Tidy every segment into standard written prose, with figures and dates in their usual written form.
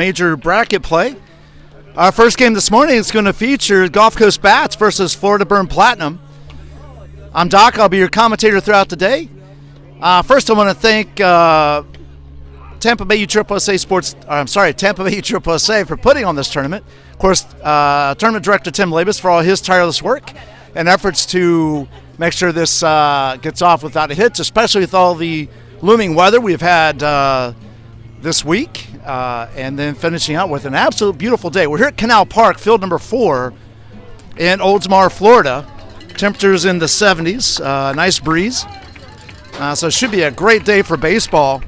Major bracket play. Our first game this morning is going to feature Gulf Coast Bats versus Florida Burn Platinum. I'm Doc. I'll be your commentator throughout the day. First, I want to thank Tampa Bay USSSA for putting on this tournament. Of course, tournament director Tim Labus for all his tireless work and efforts to make sure this gets off without a hitch, especially with all the looming weather we've had this week, and then finishing out with an absolute beautiful day. We're here at Canal Park, field number 4 in Oldsmar, Florida. Temperatures in the 70s, nice breeze. So it should be a great day for baseball.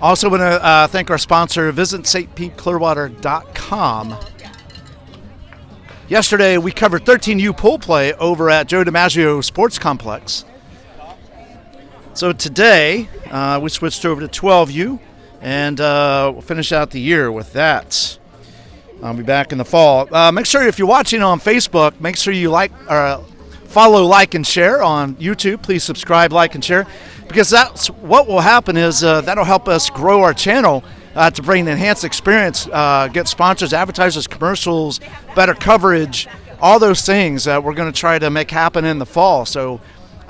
Also want to thank our sponsor, visit stpeteclearwater.com. Yesterday, we covered 13U pool play over at Joe DiMaggio Sports Complex. So today, we switched over to 12U, and we'll finish out the year with that. I'll be back in the fall. Make sure if you're watching on Facebook, make sure you follow, like, and share on YouTube. Please subscribe, like, and share, because that's what will happen is that'll help us grow our channel to bring an enhanced experience, get sponsors, advertisers, commercials, better coverage, all those things that we're going to try to make happen in the fall. So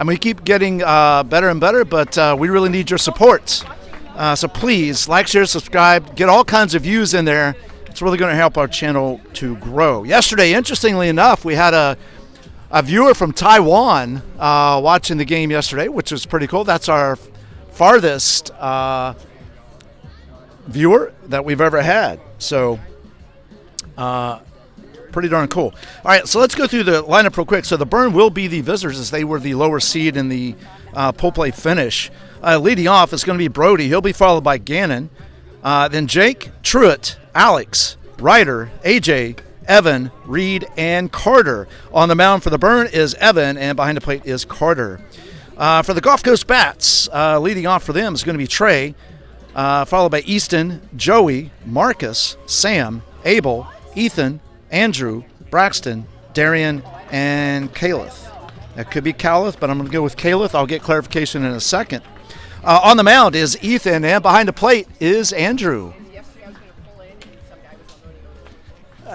we keep getting better and better, but we really need your support. So please like, share, subscribe, get all kinds of views in there. It's really going to help our channel to grow. Yesterday, interestingly enough, we had a viewer from Taiwan watching the game yesterday, which was pretty cool. That's our farthest viewer that we've ever had. So pretty darn cool. All right, so let's go through the lineup real quick. So the Burn will be the visitors as they were the lower seed in the pool play finish. Leading off is going to be Brody. He'll be followed by Gannon. Then Jake, Truitt, Alex, Ryder, AJ, Evan, Reed, and Carter. On the mound for the Burn is Evan, and behind the plate is Carter. For the Gulf Coast Bats, leading off for them is going to be Trey, followed by Easton, Joey, Marcus, Sam, Abel, Ethan, Andrew, Braxton, Darian, and Caleth. That could be Caleth, but I'm going to go with Caleth. I'll get clarification in a second. On the mound is Ethan, and behind the plate is Andrew.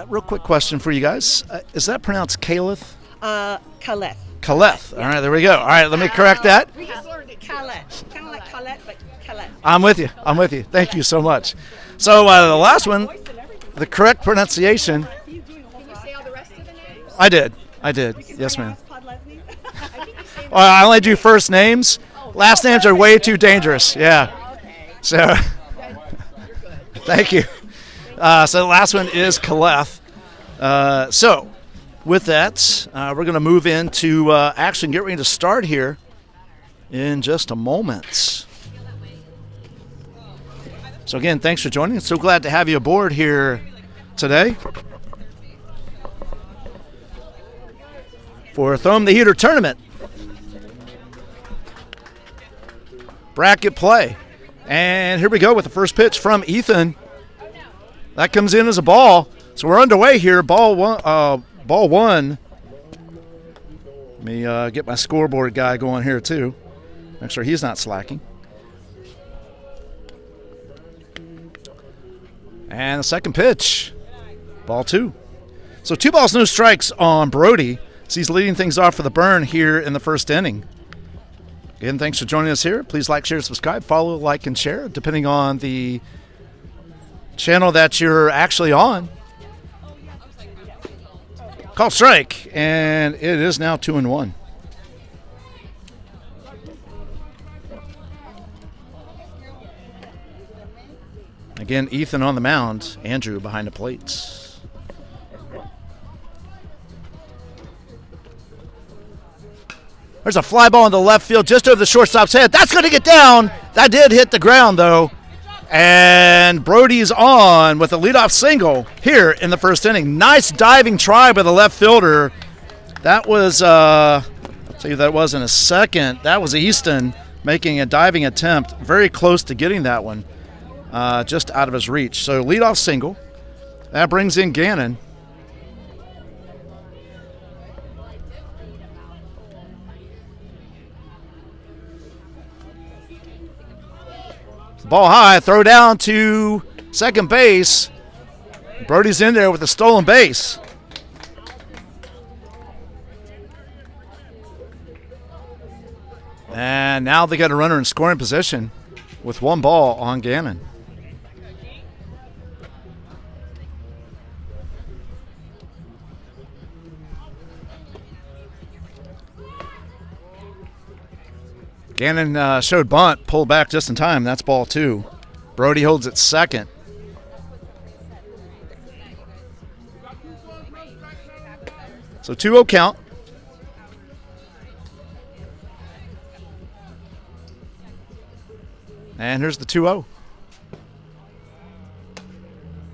Real quick question for you guys. Is that pronounced Caleth? Caleth. Caleth. All right, there we go. All right, let me correct that. We just learned it. Caleth. Kind of like Caleth, but Caleth. I'm with you. Thank you so much. So the last one, the correct pronunciation. Can you say all the rest of the names? I did. Yes, ma'am. Well, I only do first names. Last names are way too dangerous. Yeah. So, thank you. So the last one is Caleth. So, with that, we're going to move into action, get ready to start here in just a moment. So again, thanks for joining. So glad to have you aboard here today for Throw 'em the Heater tournament. Bracket play. And here we go with the first pitch from Ethan. That comes in as a ball. So we're underway here. Ball one. Let me get my scoreboard guy going here too. Make sure he's not slacking. And the second pitch. Ball 2. So 2 balls, no strikes on Brody. So he's leading things off for the Burn here in the first inning. Again, thanks for joining us here. Please like, share, subscribe, follow, like, and share, depending on the channel that you're actually on. Call strike, and it is now 2-1. Again, Ethan on the mound, Andrew behind the plates. There's a fly ball in the left field just over the shortstop's head. That's going to get down. That did hit the ground, though. And Brody's on with a leadoff single here in the first inning. Nice diving try by the left fielder. That was, I'll tell you that was in a second. That was Easton making a diving attempt. Very close to getting that one. Just out of his reach. So leadoff single. That brings in Gannon. Ball high, throw down to second base. Brody's in there with a stolen base. And now they got a runner in scoring position with one ball on Gannon. Gannon showed bunt, pulled back just in time. That's ball 2. Brody holds it second. So 2-0 count. And here's the 2-0.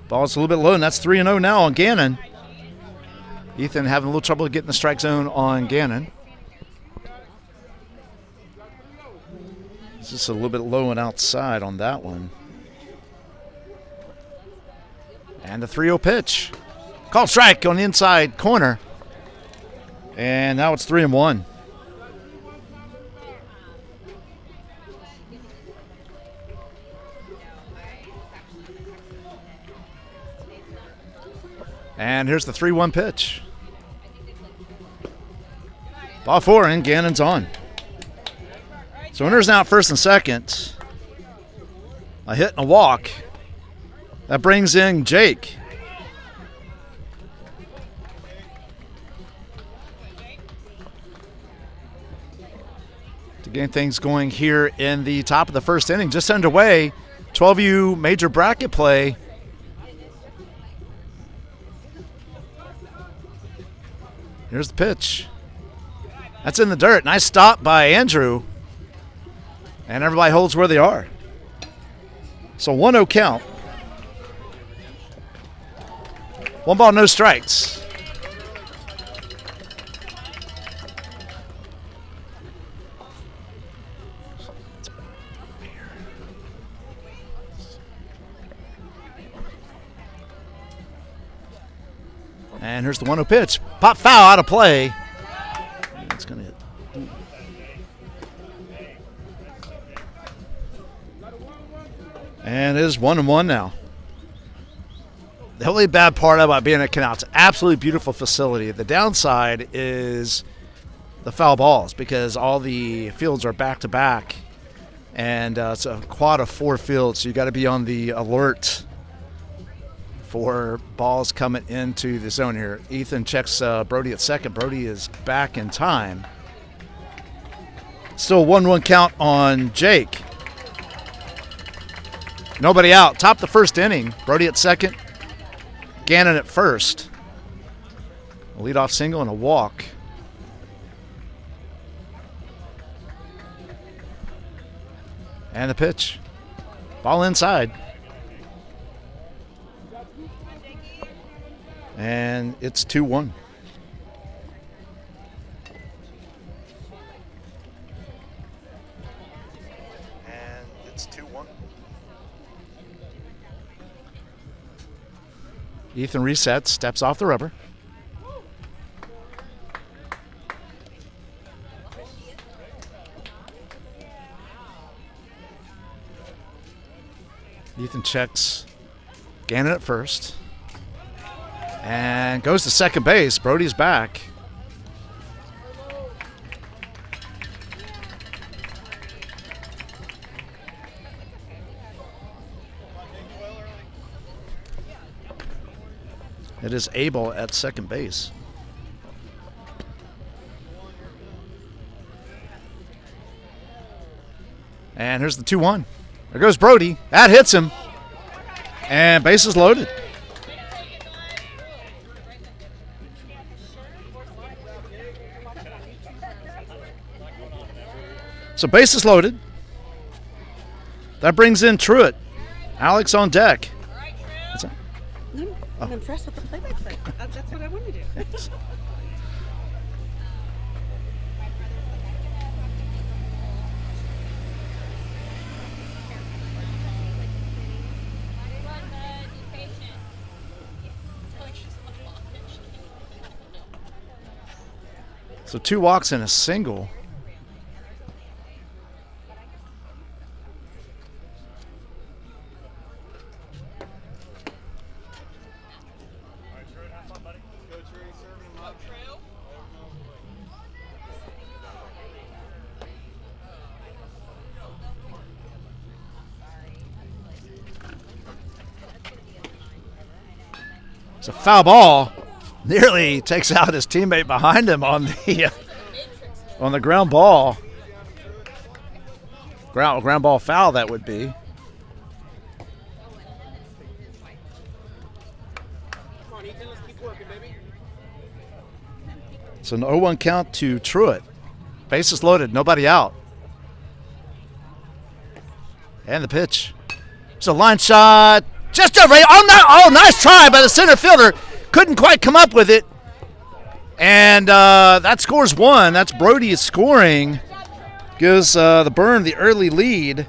Ball's a little bit low, and that's 3-0 now on Gannon. Ethan having a little trouble getting the strike zone on Gannon. It's just a little bit low and outside on that one. And the 3-0 pitch. Called strike on the inside corner. And now it's 3-1. And here's the 3-1 pitch. Ball 4 and Gannon's on. So runners now at first and second. A hit and a walk. That brings in Jake. To get things going here in the top of the first inning. Just underway. 12U major bracket play. Here's the pitch. That's in the dirt. Nice stop by Andrew. And everybody holds where they are. So 1-0 count. 1 ball, no strikes. And here's the 1-0 pitch. Pop foul out of play. It's going to hit. And it is 1-1 now. The only bad part about being at Canal, it's an absolutely beautiful facility. The downside is the foul balls because all the fields are back-to-back. And it's a quad of 4 fields, so you got to be on the alert for balls coming into the zone here. Ethan checks Brody at second. Brody is back in time. Still 1-1 count on Jake. Nobody out. Top the first inning. Brody at second. Gannon at first. A leadoff single and a walk. And the pitch. Ball inside. And it's 2-1. And it's 2-1. Ethan resets, steps off the rubber. Ethan checks Gannon at first. And goes to second base. Brody's back. It is Abel at second base. And here's the 2-1. There goes Brody. That hits him. And bases loaded. So bases loaded. That brings in Truitt. Alex on deck. What's that? No, I'm impressed with the play-by-play. That's what I want to do. So 2 walks and a single. It's a foul ball. Nearly takes out his teammate behind him on the ground ball. Ground ball foul that would be. So an 0-1 count to Truitt. Bases loaded, nobody out. And the pitch. It's a line shot. Just over. Oh, nice try by the center fielder. Couldn't quite come up with it. And that scores one. That's Brody scoring. Gives the Burn the early lead.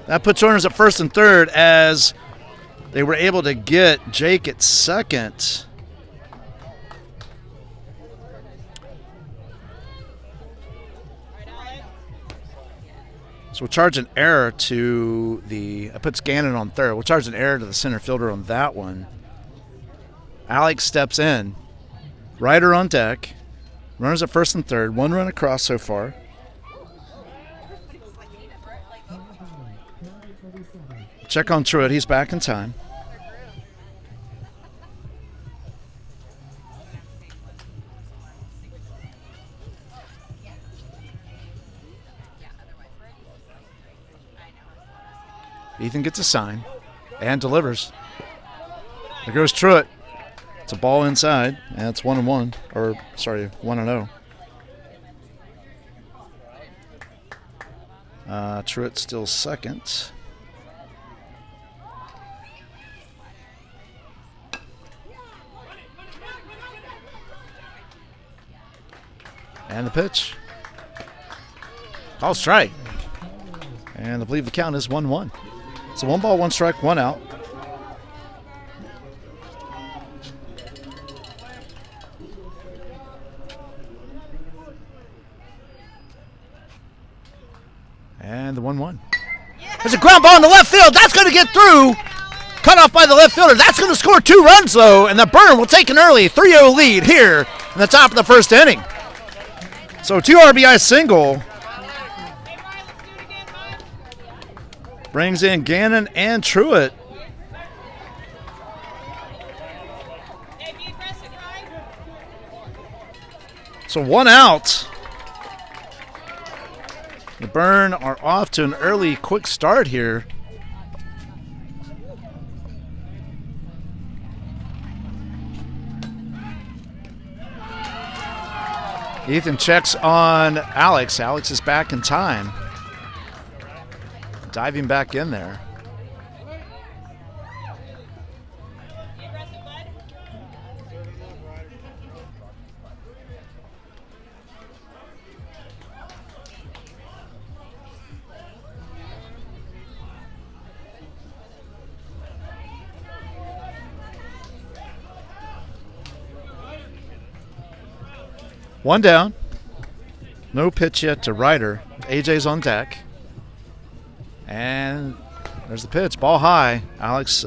That puts runners at first and third as they were able to get Jake at second. So we'll charge an error to it puts Gannon on third. We'll charge an error to the center fielder on that one. Alex steps in. Ryder on deck. Runners at first and third. One run across so far. Check on Truitt. He's back in time. Ethan gets a sign and delivers. There goes Truitt. It's a ball inside, and it's 1-1. Or, sorry, 1-0. Truitt still second. And the pitch. Call strike. And I believe the count is 1-1. So 1 ball, 1 strike, 1 out. And the 1-1. There's a ground ball in the left field. That's going to get through. Cut off by the left fielder. That's going to score 2 runs, though. And the Burn will take an early 3-0 lead here in the top of the first inning. So 2 RBI single. Brings in Gannon and Truitt. So 1 out. The Burn are off to an early, quick start here. Ethan checks on Alex. Alex is back in time. Diving back in there. One down. No pitch yet to Ryder. AJ's on deck. And there's the pitch. Ball high. Alex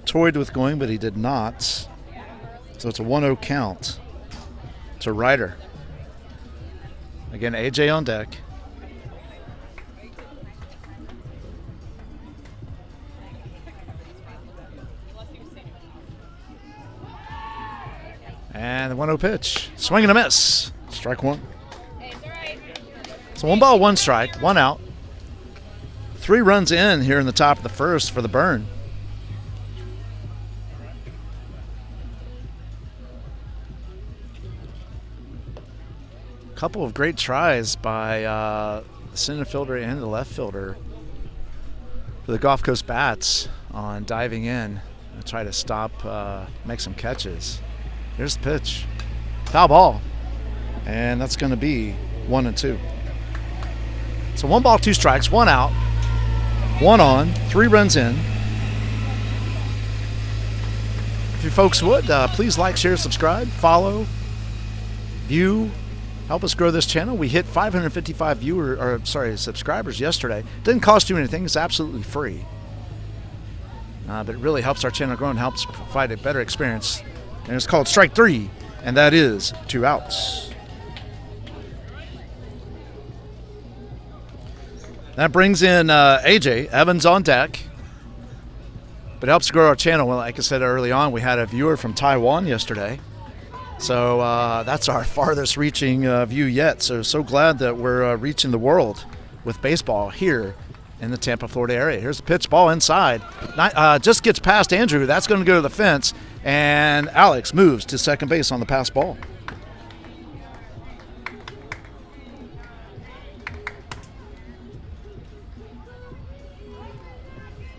toyed with going, but he did not. So it's a 1-0 count to Ryder. Again, AJ on deck. And the 1-0 pitch. Swing and a miss. Strike 1. So 1 ball, 1 strike, 1 out. 3 runs in here in the top of the first for the Burn. Couple of great tries by the center fielder and the left fielder for the Gulf Coast Bats on diving in and try to stop, make some catches. Here's the pitch. Foul ball. And that's going to be 1-2. So 1 ball, 2 strikes, 1 out. 1 on, 3 runs in. If you folks would, please like, share, subscribe, follow, view, help us grow this channel. We hit 555 subscribers yesterday. Didn't cost you anything. It's absolutely free. But it really helps our channel grow and helps provide a better experience. And it's called Strike 3, and that is 2 outs. That brings in AJ. Evans on deck. but it helps grow our channel. Well, like I said early on, we had a viewer from Taiwan yesterday. So that's our farthest reaching view yet. So glad that we're reaching the world with baseball here in the Tampa, Florida area. Here's the pitch, ball inside. Just gets past Andrew. That's going to go to the fence. And Alex moves to second base on the pass ball.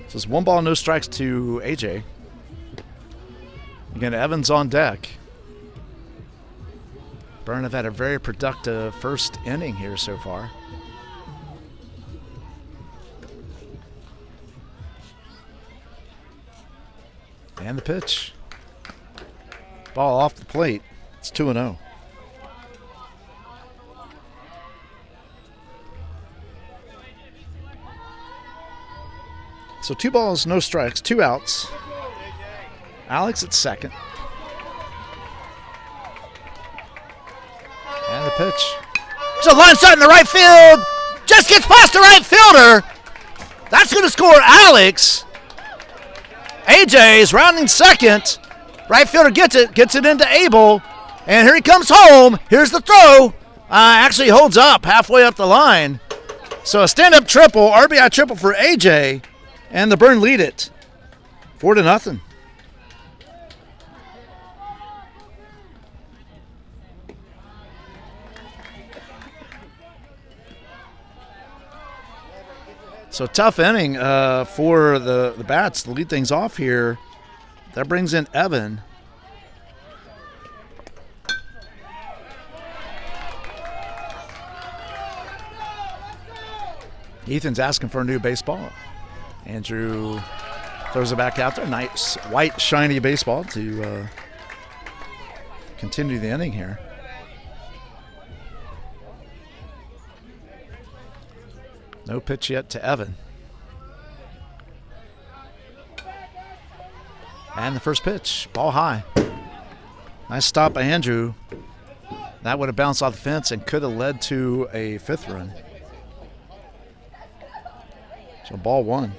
So it's 1 ball, no strikes to AJ. Again, Evans on deck. Burn have had a very productive first inning here so far. And the pitch. Ball off the plate. It's 2-0. So 2 balls, no strikes, 2 outs. Alex at second. And the pitch. There's a line shot in the right field. Just gets past the right fielder. That's going to score Alex. AJ is rounding second. Right fielder gets it into Abel. And here he comes home. Here's the throw. Actually holds up halfway up the line. So a stand-up triple, RBI triple for AJ. And the Burn lead it 4-0. So tough inning for the Bats to lead things off here. That brings in Evan. Ethan's asking for a new baseball. Andrew throws it back out there. Nice white shiny baseball to continue the inning here. No pitch yet to Evan. And the first pitch, ball high. Nice stop by Andrew. That would have bounced off the fence and could have led to a 5th run. So ball 1.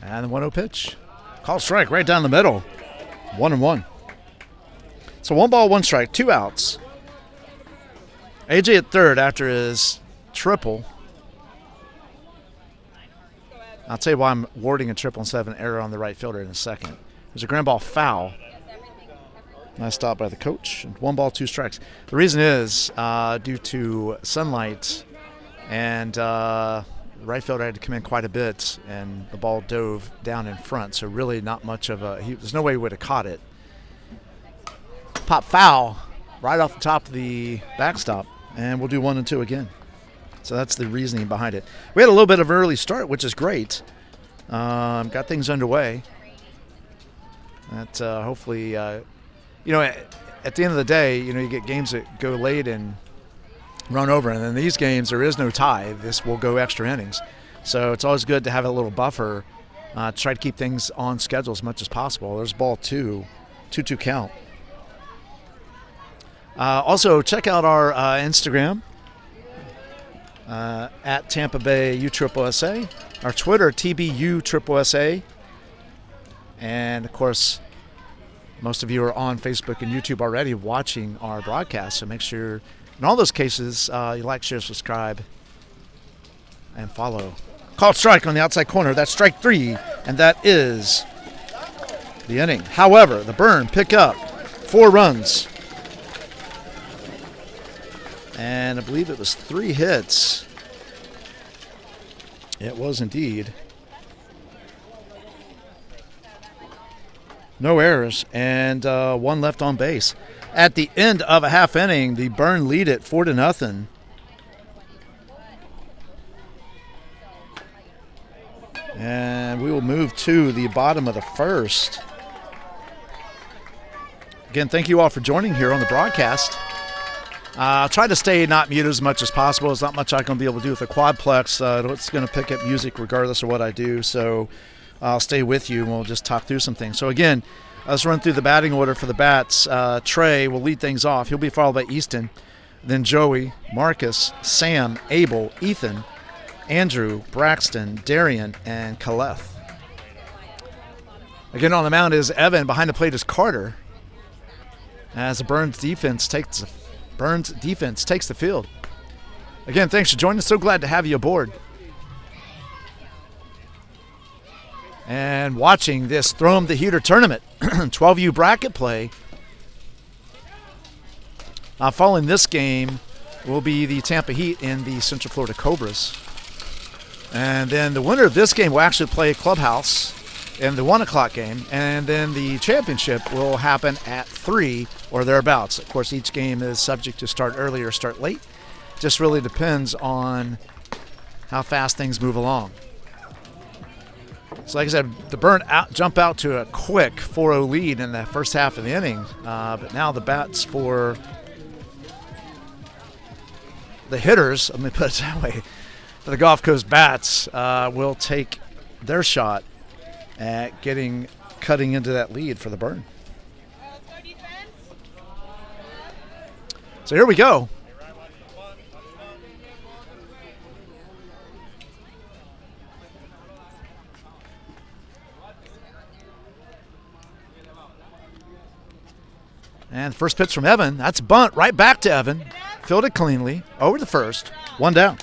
And the 1-0 pitch. Call strike right down the middle. 1-1. So 1 ball, 1 strike, 2 outs. AJ at third after his triple. I'll tell you why I'm awarding a triple instead of an error on the right fielder in a second. There's a ground ball foul. Nice stop by the coach. 1 ball, 2 strikes. The reason is due to sunlight and the right fielder had to come in quite a bit, and the ball dove down in front. So really not much of there's no way he would have caught it. Pop foul right off the top of the backstop, and we'll do 1 and 2 again. So that's the reasoning behind it. We had a little bit of an early start, which is great. Got things underway. That hopefully, at the end of the day, you get games that go late and run over, and in these games there is no tie. This will go extra innings, so it's always good to have a little buffer to try to keep things on schedule as much as possible. There's ball 2, 2-2 count. Also check out our Instagram at Tampa Bay USSSA, our Twitter TBUSSSA, and of course most of you are on Facebook and YouTube already watching our broadcast, so make sure in all those cases, you like, share, subscribe, and follow. Called strike on the outside corner. That's strike 3, and that is the inning. However, the Burn pick up 4 runs. And I believe it was 3 hits. It was indeed. No errors, and 1 left on base. At the end of a half inning, the Burn lead it 4-0. And we will move to the bottom of the first. Again, thank you all for joining here on the broadcast. I'll try to stay not muted as much as possible. There's not much I'm going to be able to do with the quadplex. It's going to pick up music regardless of what I do. So I'll stay with you and we'll just talk through some things. So again, Let's run through the batting order for the Bats. Trey will lead things off. He'll be followed by Easton, then Joey, Marcus, Sam, Abel, Ethan, Andrew, Braxton, Darian, and Kaleth. Again, on the mound is Evan. Behind the plate is Carter. As the Burns defense takes the field. Again, thanks for joining us. So glad to have you aboard. And watching this Throw 'em the Heater tournament, 12U bracket play. Following this game will be the Tampa Heat and the Central Florida Cobras. And then the winner of this game will actually play Clubhouse in the 1 o'clock game, and then the championship will happen at 3 or thereabouts. Of course, each game is subject to start early or start late. Just really depends on how fast things move along. So like I said, the Burn jump out to a quick 4-0 lead in the first half of the inning, but now the Bats for the hitters, let me put it that way, for the Gulf Coast Bats will take their shot at cutting into that lead for the Burn. So here we go. And the first pitch from Evan. That's a bunt right back to Evan. Fielded cleanly. Over the first. One down.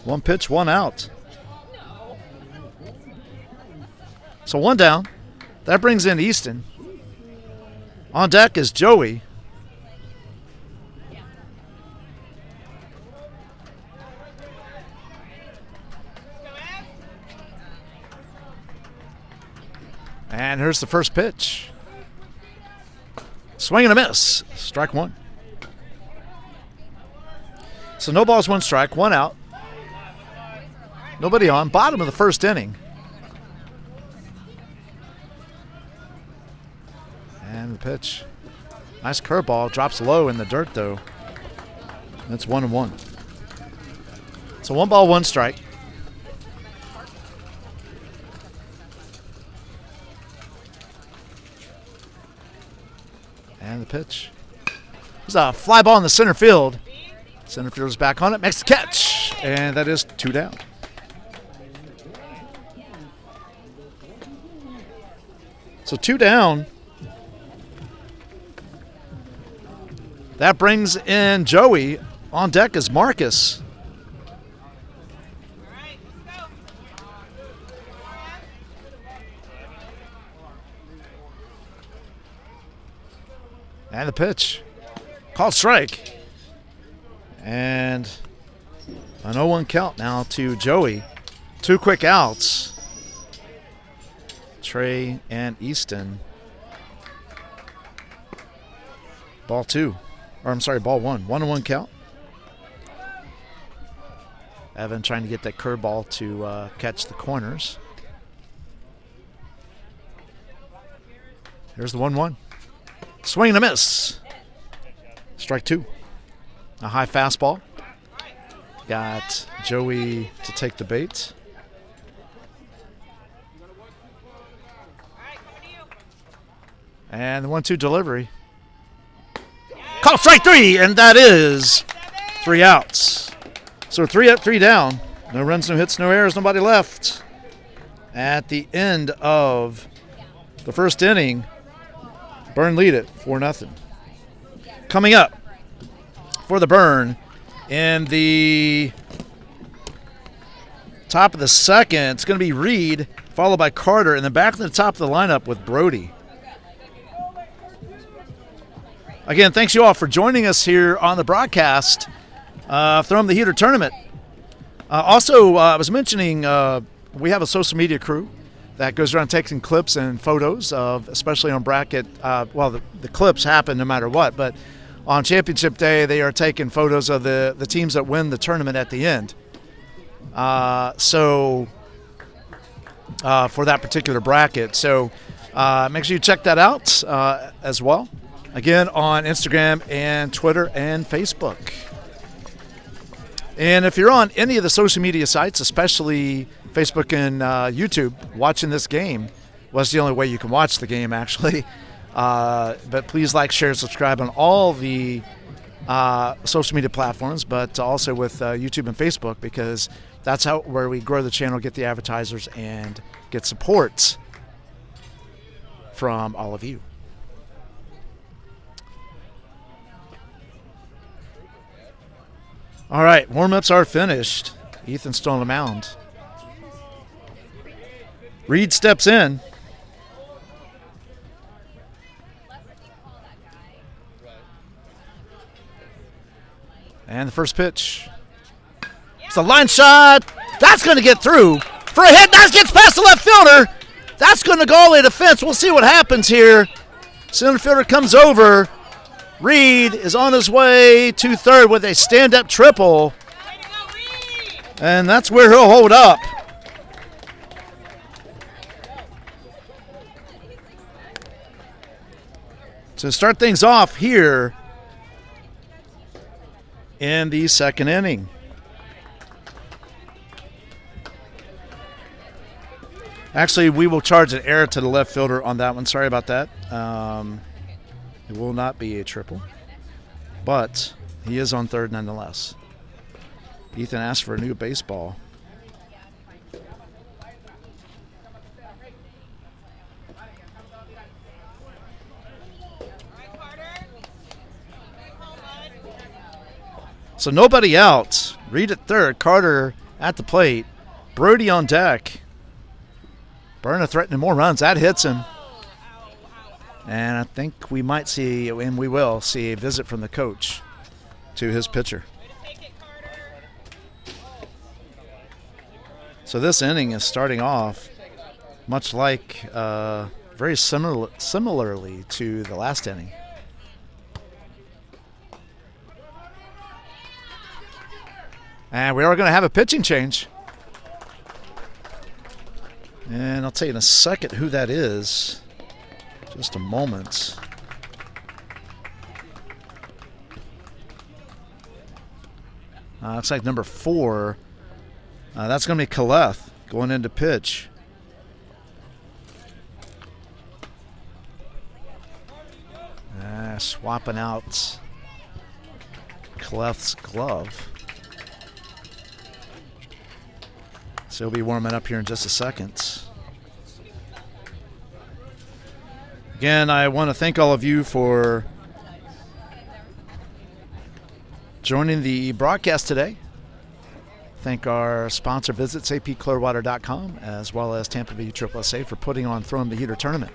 One pitch, one out. So one down. That brings in Easton. On deck is Joey. And here's the first pitch. Swing and a miss. Strike one. So no balls, one strike, one out. Nobody on. Bottom of the first inning. And the pitch. Nice curveball. Drops low in the dirt, though. That's 1-1. So 1 ball, 1 strike. And the pitch. There's a fly ball in the center field. Center fielder's back on it. Makes the catch. And that is 2 down. So 2 down. That brings in Joey. On deck is Marcus. And the pitch. Called strike. And an 0-1 count now to Joey. 2 quick outs. Trey and Easton. Ball 2. Or I'm sorry, ball 1. 1-1 count. Evan trying to get that curveball to catch the corners. Here's the 1-1. Swing and a miss. Strike 2. A high fastball. Got Joey to take the bait. And the 1-2 delivery. Call strike 3, and that is 3 outs. So 3 up, 3 down. No runs, no hits, no errors, nobody left. At the end of the first inning, Burn lead it 4-0. Coming up for the Burn in the top of the second, it's going to be Reed, followed by Carter, and then back to the top of the lineup with Brody. Again, thanks you all for joining us here on the broadcast. Throw 'em the Heater tournament. Also, I was mentioning we have a social media crew that goes around taking clips and photos of, especially on bracket. The clips happen no matter what, but on championship day, they are taking photos of the teams that win the tournament at the end. For that particular bracket. So make sure you check that out as well. Again, on Instagram and Twitter and Facebook. And if you're on any of the social media sites, especially Facebook and YouTube, watching this game, Well, that's the only way you can watch the game, actually. But please like, share, subscribe on all the social media platforms, but also with YouTube and Facebook, because that's where we grow the channel, get the advertisers, and get support from all of you. All right, warm-ups are finished. Ethan's still on the mound. Reed steps in. And the first pitch. It's a line shot. That's going to get through for a hit. That gets past the left fielder. That's going to go all the way to the fence. We'll see what happens here. Center fielder comes over. Reed is on his way to third with a stand-up triple. And that's where he'll hold up. To start things off here in the second inning. Actually, we will charge an error to the left fielder on that one. Sorry about that. It will not be a triple, but he is on third nonetheless. Ethan asked for a new baseball. So nobody out. Reed at third, Carter at the plate, Brody on deck. Berna threatening more runs. That hits him. And I think we might see, and we will see, a visit from the coach to his pitcher. So this inning is starting off much like, very similarly to the last inning. And we are going to have a pitching change. And I'll tell you in a second who that is. Just a moment. Looks like number 4. That's going to be Kaleth going into pitch. Swapping out Kaleth's glove. So he'll be warming up here in just a second. Again, I want to thank all of you for joining the broadcast today. Thank our sponsor visits, apclearwater.com, as well as Tampa Bay USSSA for putting on Throwing the Heater tournament.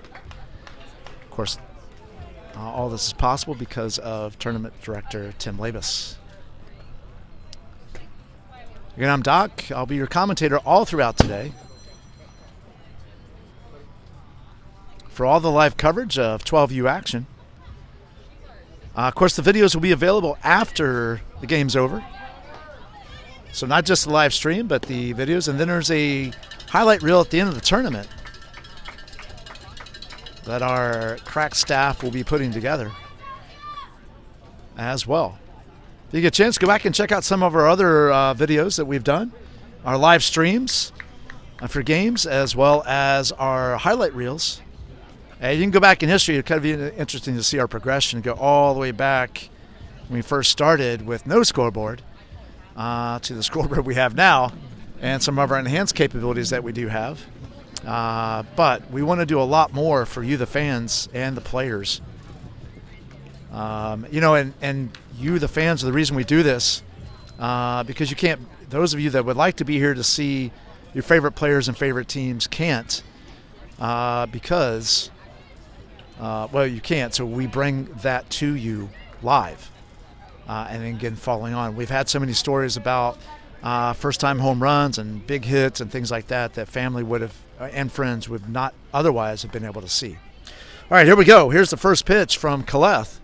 Of course, all this is possible because of tournament director Tim Labus. Again, I'm Doc. I'll be your commentator all throughout today. For all the live coverage of 12U action. Of course, the videos will be available after the game's over. So not just the live stream, but the videos. And then there's a highlight reel at the end of the tournament that our crack staff will be putting together as well. If you get a chance, go back and check out some of our other videos that we've done. Our live streams for games, as well as our highlight reels. You can go back in history. It'll kind of be interesting to see our progression, go all the way back when we first started with no scoreboard to the scoreboard we have now, and some of our enhanced capabilities that we do have. But we want to do a lot more for you, the fans, and the players. You know, and you, the fans, are the reason we do this, because you can't. Those of you that would like to be here to see your favorite players and favorite teams can't, because. Well, you can't, so we bring that to you live. And then again, following on, we've had so many stories about first-time home runs and big hits and things like that that family would have and friends would not otherwise have been able to see. All right, here we go. Here's the first pitch from Kaleth.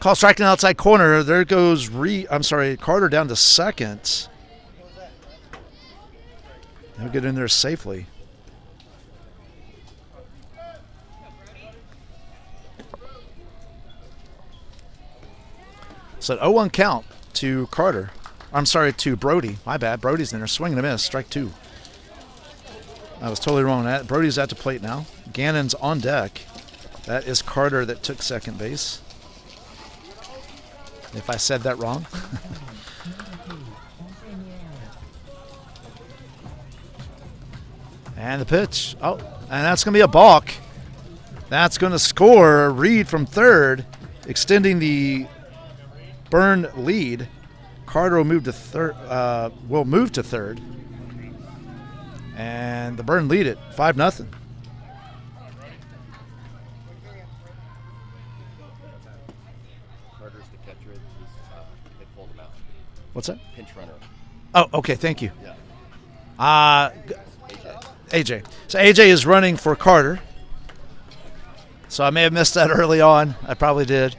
Call striking outside corner. There goes Carter down to second. He'll get in there safely. So an 0-1 count to Carter. I'm sorry, to Brody. My bad. Brody's in there. Swing and a miss. Strike 2. I was totally wrong. Brody's at the plate now. Gannon's on deck. That is Carter that took second base. If I said that wrong. And the pitch. Oh, and that's going to be a balk. That's going to score Reed from third, extending the Byrne lead. Carter will move to third. And the Byrne lead it 5-0. Carter's the catcher. They pulled him out. What's that? Pinch runner. Oh, okay. Thank you. Yeah. AJ. So AJ is running for Carter. So I may have missed that early on. I probably did.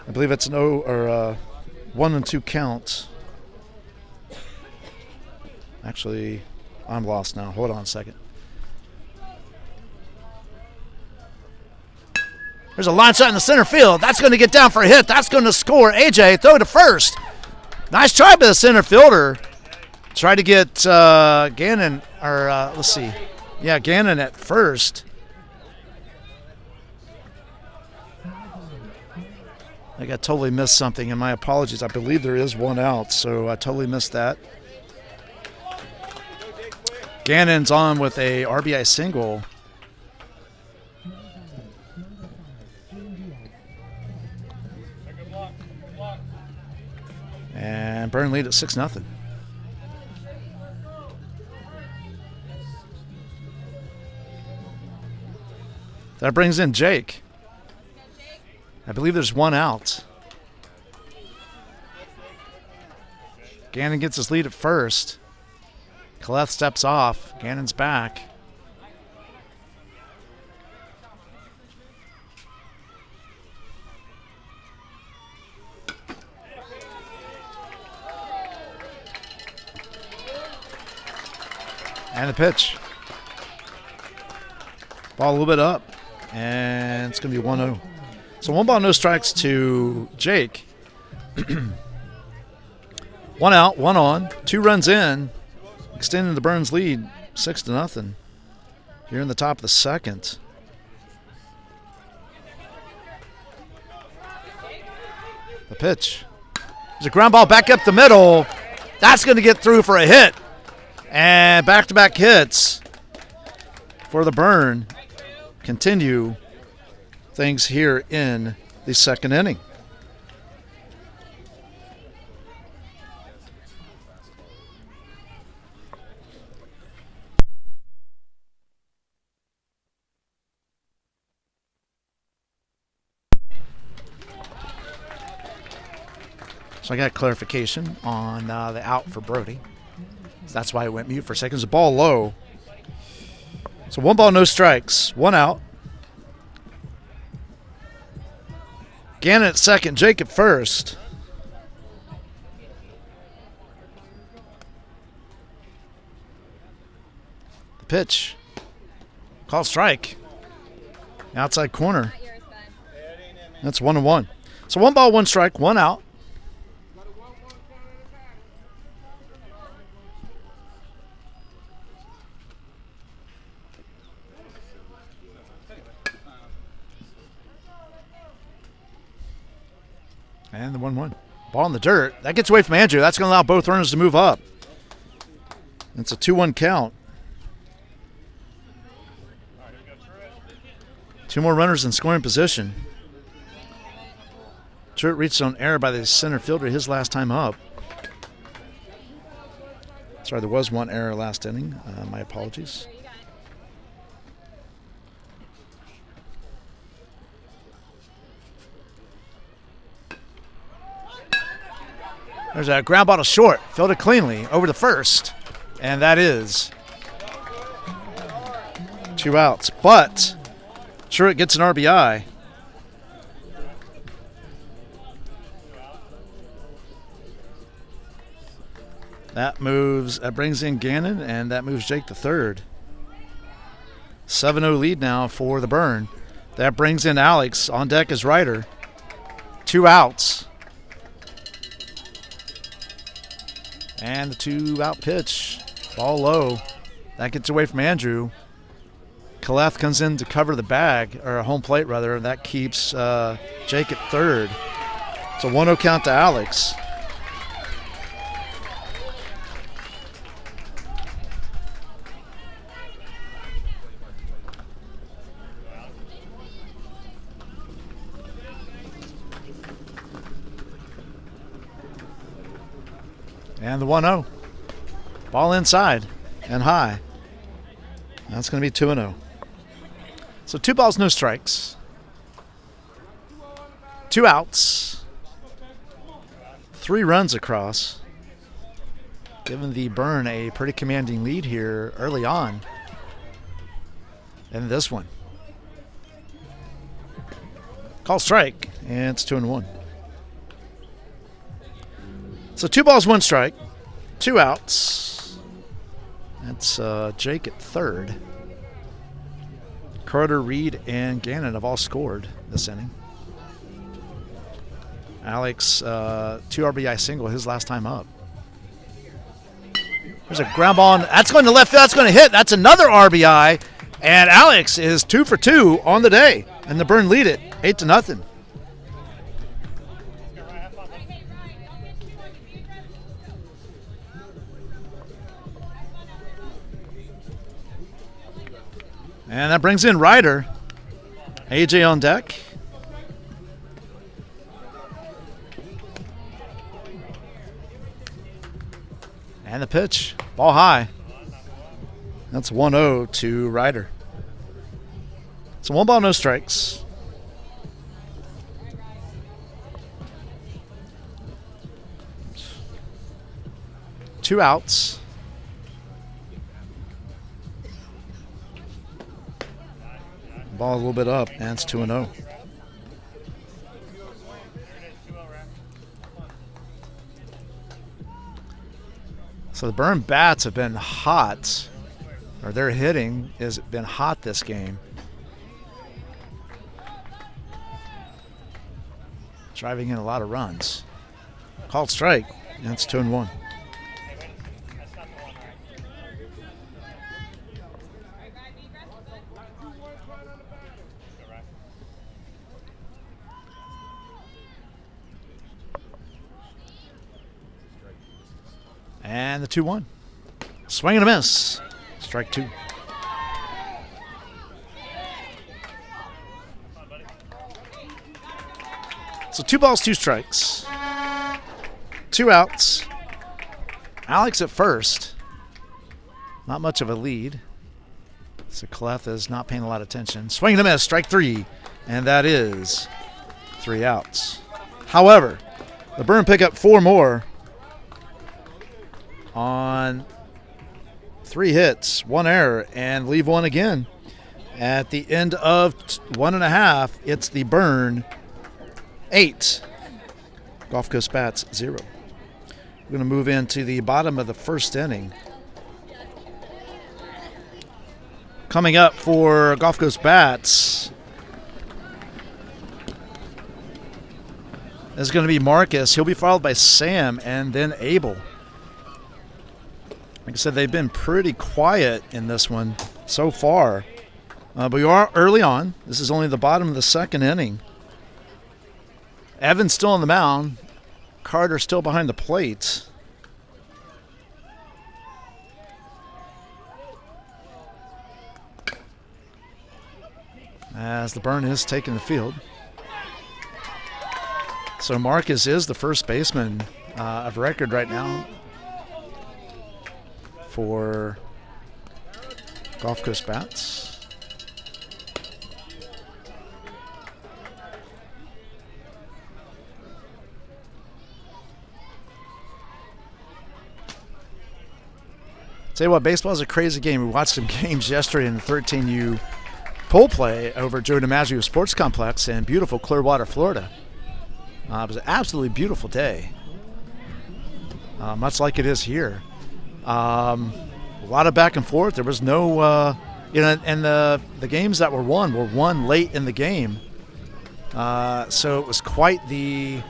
I believe it's an 1-2 count. Actually, I'm lost now. Hold on a second. There's a line shot in the center field. That's going to get down for a hit. That's going to score. AJ, throw to first. Nice try by the center fielder. Try to get Gannon, or let's see. Yeah, Gannon at first. I think I totally missed something, and my apologies. I believe there is one out, so I totally missed that. Gannon's on with a RBI single. And Byrne lead at 6-0. That brings in Jake. I believe there's one out. Gannon gets his lead at first. Kaleth steps off. Gannon's back. And the pitch. Ball a little bit up. And it's going to be 1-0. So 1 ball, no strikes to Jake. 1 out, 1 on, 2 runs in, extending the Burns lead 6-0 here in the top of the second. The pitch. There's a ground ball back up the middle. That's going to get through for a hit. And back-to-back hits for the Burn continue things here in the second inning. So I got clarification on the out for Brody. So that's why it went mute for a second. It's a ball low. So 1 ball, no strikes, 1 out. Gannon at second, Jake at first. The pitch. Called strike. Outside corner. That's 1-1. So 1 ball, 1 strike, 1 out. And the 1-1. Ball in the dirt. That gets away from Andrew. That's going to allow both runners to move up. It's a 2-1 count. 2 more runners in scoring position. Truitt reached on error by the center fielder his last time up. Sorry, there was 1 error last inning. My apologies. There's a ground ball to short. Fielded cleanly over to first. And that is 2 outs. But Truitt gets an RBI. That brings in Gannon, and that moves Jake to third. 7-0 lead now for the Burn. That brings in Alex on deck as rider. 2 outs. And the 2-out pitch. Ball low. That gets away from Andrew. Kaleth comes in to cover the bag, or home plate rather, and that keeps Jake at third. It's a 1-0 count to Alex. And the 1-0. Ball inside and high. That's going to be 2-0. So 2 balls, no strikes. 2 outs. 3 runs across. Giving the Burn a pretty commanding lead here early on in this one. Call strike, and it's 2-1. So 2 balls, 1 strike. 2 outs. That's Jake at third. Carter, Reed, and Gannon have all scored this inning. Alex, 2 RBI single his last time up. There's a ground ball. That's going to left field. That's going to hit. That's another RBI. And Alex is 2 for 2 on the day. And the Burn lead it 8-0. And that brings in Ryder. AJ on deck. And the pitch. Ball high. That's 1-0 to Ryder. So 1 ball, no strikes. Two outs. Ball a little bit up, and it's 2-0. So the Burn bats have been hot, or their hitting has been hot this game. Driving in a lot of runs. Called strike, and it's 2-1. And the 2-1. Swing and a miss. Strike 2. So 2 balls, 2 strikes. 2 outs. Alex at first. Not much of a lead. So Kaleth is not paying a lot of attention. Swing and a miss. Strike 3. And that is 3 outs. However, the Burn pick up 4 more on 3 hits, 1 error, and leave 1 again. At the end of 1.5, it's the Burn 8, Gulf Coast Bats 0. We're going to move into the bottom of the first inning. Coming up for Gulf Coast Bats is going to be Marcus. He'll be followed by Sam and then Abel. Like I said, they've been pretty quiet in this one so far. But we are early on. This is only the bottom of the second inning. Evan's still on the mound. Carter still behind the plate. As the Burn is taking the field. So Marcus is the first baseman of record right now for Gulf Coast Bats. Tell you what, baseball is a crazy game. We watched some games yesterday in the 13U pool play over at Joe DiMaggio Sports Complex in beautiful Clearwater, Florida. It was an absolutely beautiful day, much like it is here. A lot of back and forth. There was no, and the games that were won late in the game. So it was quite the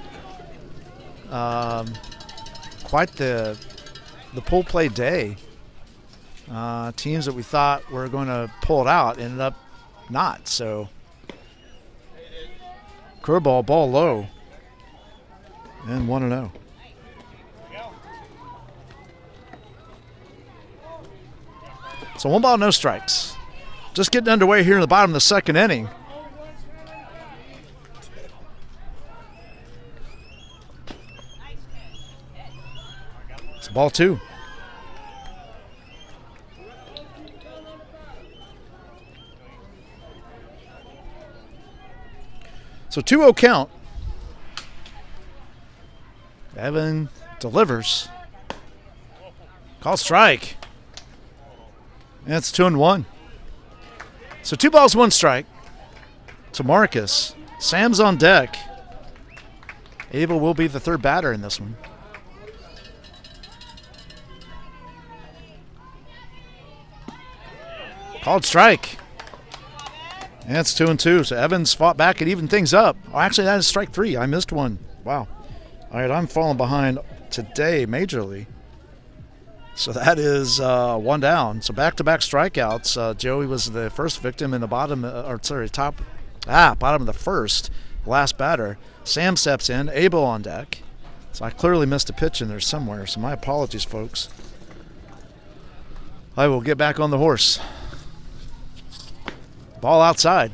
pool play day Teams that we thought were going to pull it out ended up not. So curveball, ball low, and 1-0. So 1 ball, no strikes. Just getting underway here in the bottom of the second inning. It's ball 2. So 2-0 count. Evan delivers. Call strike. And it's 2-1. So 2 balls, 1 strike to Marcus. Sam's on deck. Abel will be the third batter in this one. Called strike. And it's 2-2. So Evans fought back and evened things up. Oh, actually, that is strike 3. I missed one. Wow. All right, I'm falling behind today majorly. So that is 1 down. So back-to-back strikeouts. Joey was the first victim in the bottom of the first, last batter. Sam steps in, Abel on deck. So I clearly missed a pitch in there somewhere. So my apologies, folks. I will get back on the horse. Ball outside.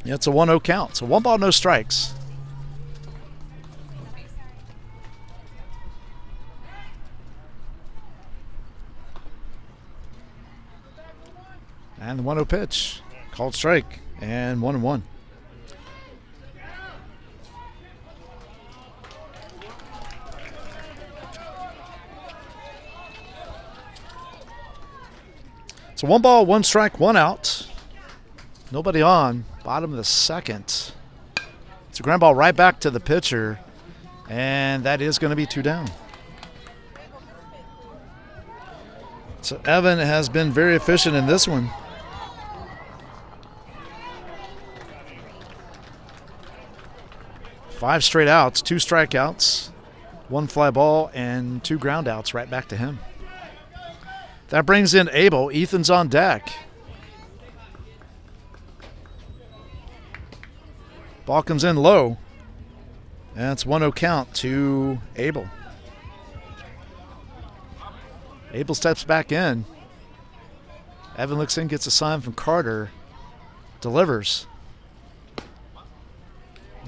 Yeah, it's a 1-0 count. So 1 ball, no strikes. And the 1-0 pitch. Called strike. And 1-1. So 1 ball, 1 strike, 1 out. Nobody on. Bottom of the second. It's a ground ball right back to the pitcher. And that is going to be 2 down. So Evan has been very efficient in this one. Five straight outs, 2 strikeouts, 1 fly ball, and 2 ground outs right back to him. That brings in Abel. Ethan's on deck. Ball comes in low. And it's 1-0 count to Abel. Abel steps back in. Evan looks in, gets a sign from Carter. Delivers.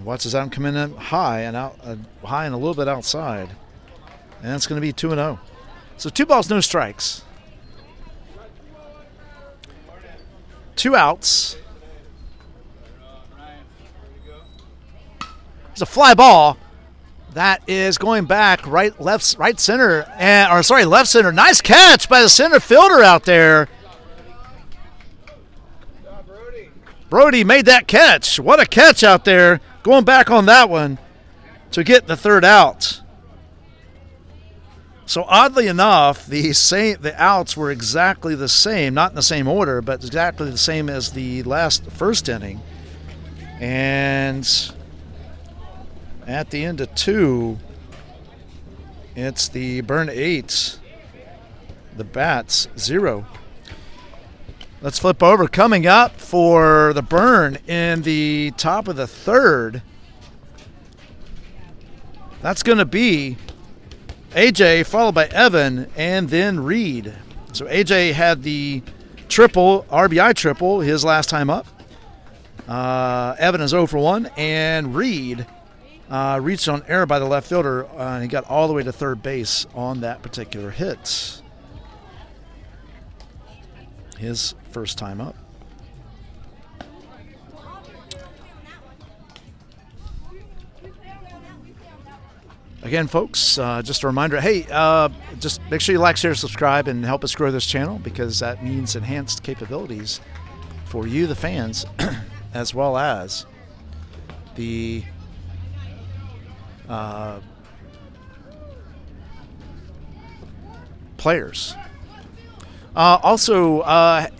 Watches out come in high and out, high and a little bit outside. And it's going to be 2-0. So 2 balls, no strikes. 2 outs. It's a fly ball. That is going back left center. Left center. Nice catch by the center fielder out there. Brody made that catch. What a catch out there. Going back on that one to get the 3rd out. So oddly enough, the outs were exactly the same, not in the same order, but exactly the same as the first inning. And at the end of 2, it's the Burn 8, the Bats 0. Let's flip over. Coming up for the Burn in the top of the 3rd, that's going to be AJ followed by Evan and then Reed. So AJ had the RBI triple his last time up. Evan is 0 for 1, and Reed reached on error by the left fielder, and he got all the way to 3rd base on that particular hit. His first time up. Again, folks, just a reminder, hey, just make sure you like, share, subscribe, and help us grow this channel, because that means enhanced capabilities for you, the fans, as well as the players. Also,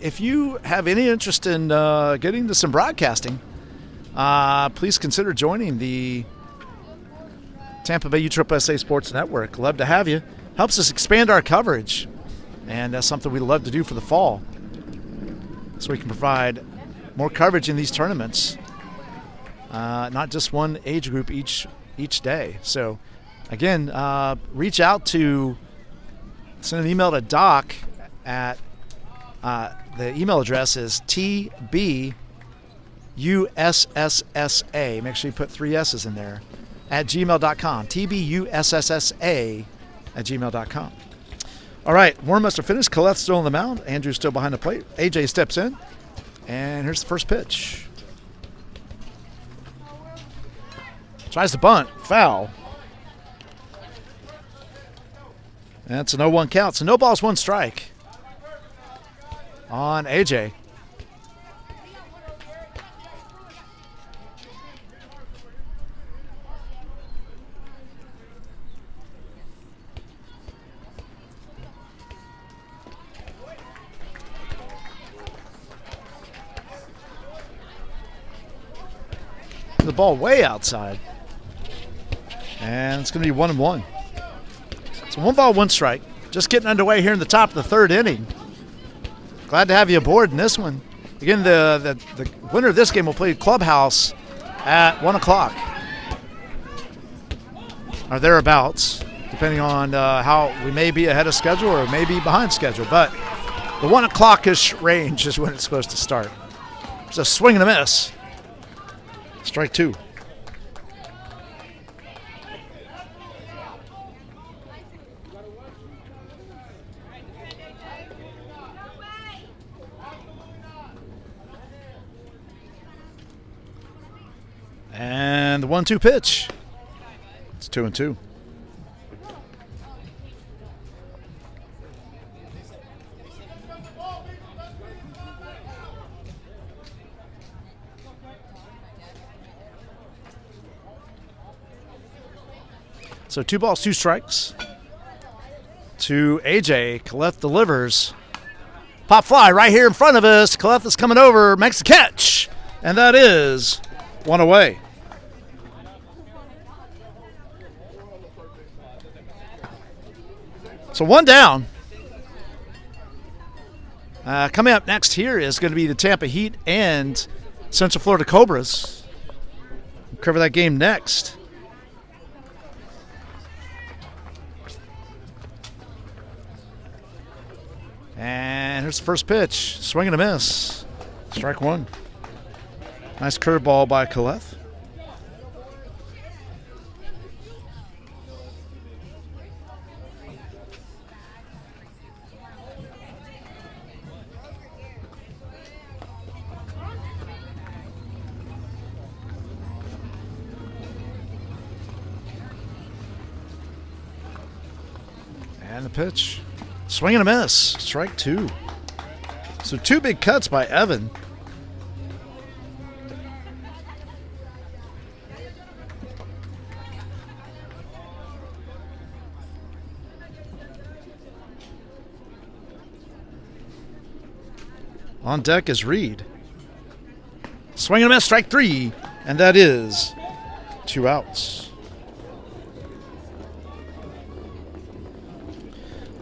if you have any interest in getting into some broadcasting, please consider joining the Tampa Bay USSSA Sports Network. Love to have you. Helps us expand our coverage. And that's something we love to do for the fall, so we can provide more coverage in these tournaments, not just one age group each day. So again, reach out to, send an email to Doc at the email address is tbussa, make sure you put 3 S's in there, at gmail.com, tbussa@gmail.com. All right, warm-ups are finished. Collette's still on the mound. Andrew's still behind the plate. AJ steps in, and here's the first pitch. Tries to bunt, foul. That's an 0-1 count, so no balls, 1 strike on AJ. The ball way outside, and it's going to be 1-1. So 1 ball, 1 strike. Just getting underway here in the top of the 3rd inning. Glad to have you aboard in this one. Again, the winner of this game will play Clubhouse at 1 o'clock or thereabouts, depending on how we may be ahead of schedule or may be behind schedule. But the 1 o'clock-ish range is when it's supposed to start. It's a swing and a miss. Strike 2. And the 1-2 pitch. It's 2-2. So 2 balls, 2 strikes to AJ. Colette delivers. Pop fly right here in front of us. Colette is coming over, makes the catch, and that is 1 away. So 1 down. Coming up next here is going to be the Tampa Heat and Central Florida Cobras. We'll cover that game next. And here's the first pitch. Swing and a miss. Strike 1. Nice curveball by Colette. And the pitch. Swing and a miss. Strike 2. So 2 big cuts by Evan. On deck is Reed. Swing and a miss. Strike 3. And that is 2 outs.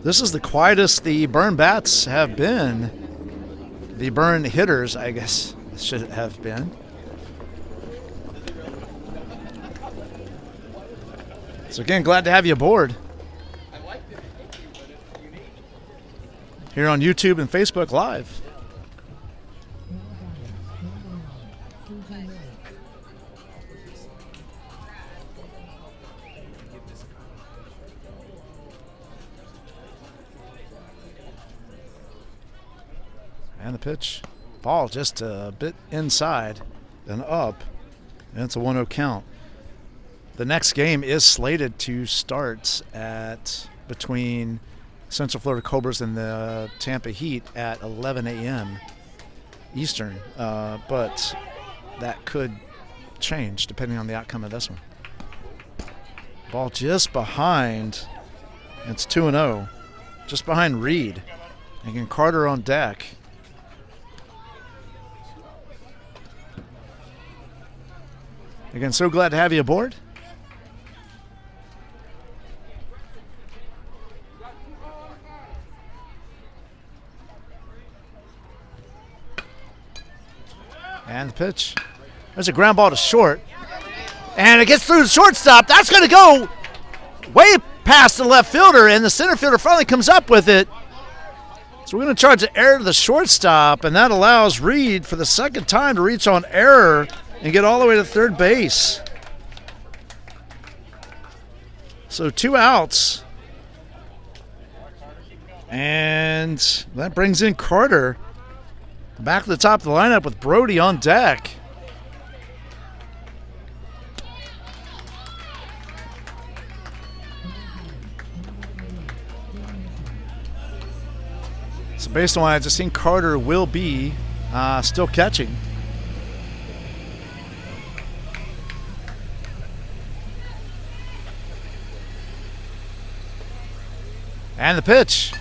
This is the quietest the burn bats have been. The burn hitters, I guess, should have been. So again, glad to have you aboard here on YouTube and Facebook Live. And the pitch. Ball just a bit inside and up. And it's a 1-0 count. The next game is slated to start at between Central Florida Cobras and the Tampa Heat at 11 a.m. Eastern. But that could change depending on the outcome of this one. Ball just behind. It's 2-0. Just behind Reed. Again, Carter on deck. Again, so glad to have you aboard. And the pitch. There's a ground ball to short. And it gets through the shortstop. That's going to go way past the left fielder, and the center fielder finally comes up with it. So we're going to charge the error to the shortstop, and that allows Reed for the second time to reach on error and get all the way to third base. So 2 outs. And that brings in Carter. Back to the top of the lineup with Brody on deck. So based on what I just seen, Carter will be still catching. And the pitch.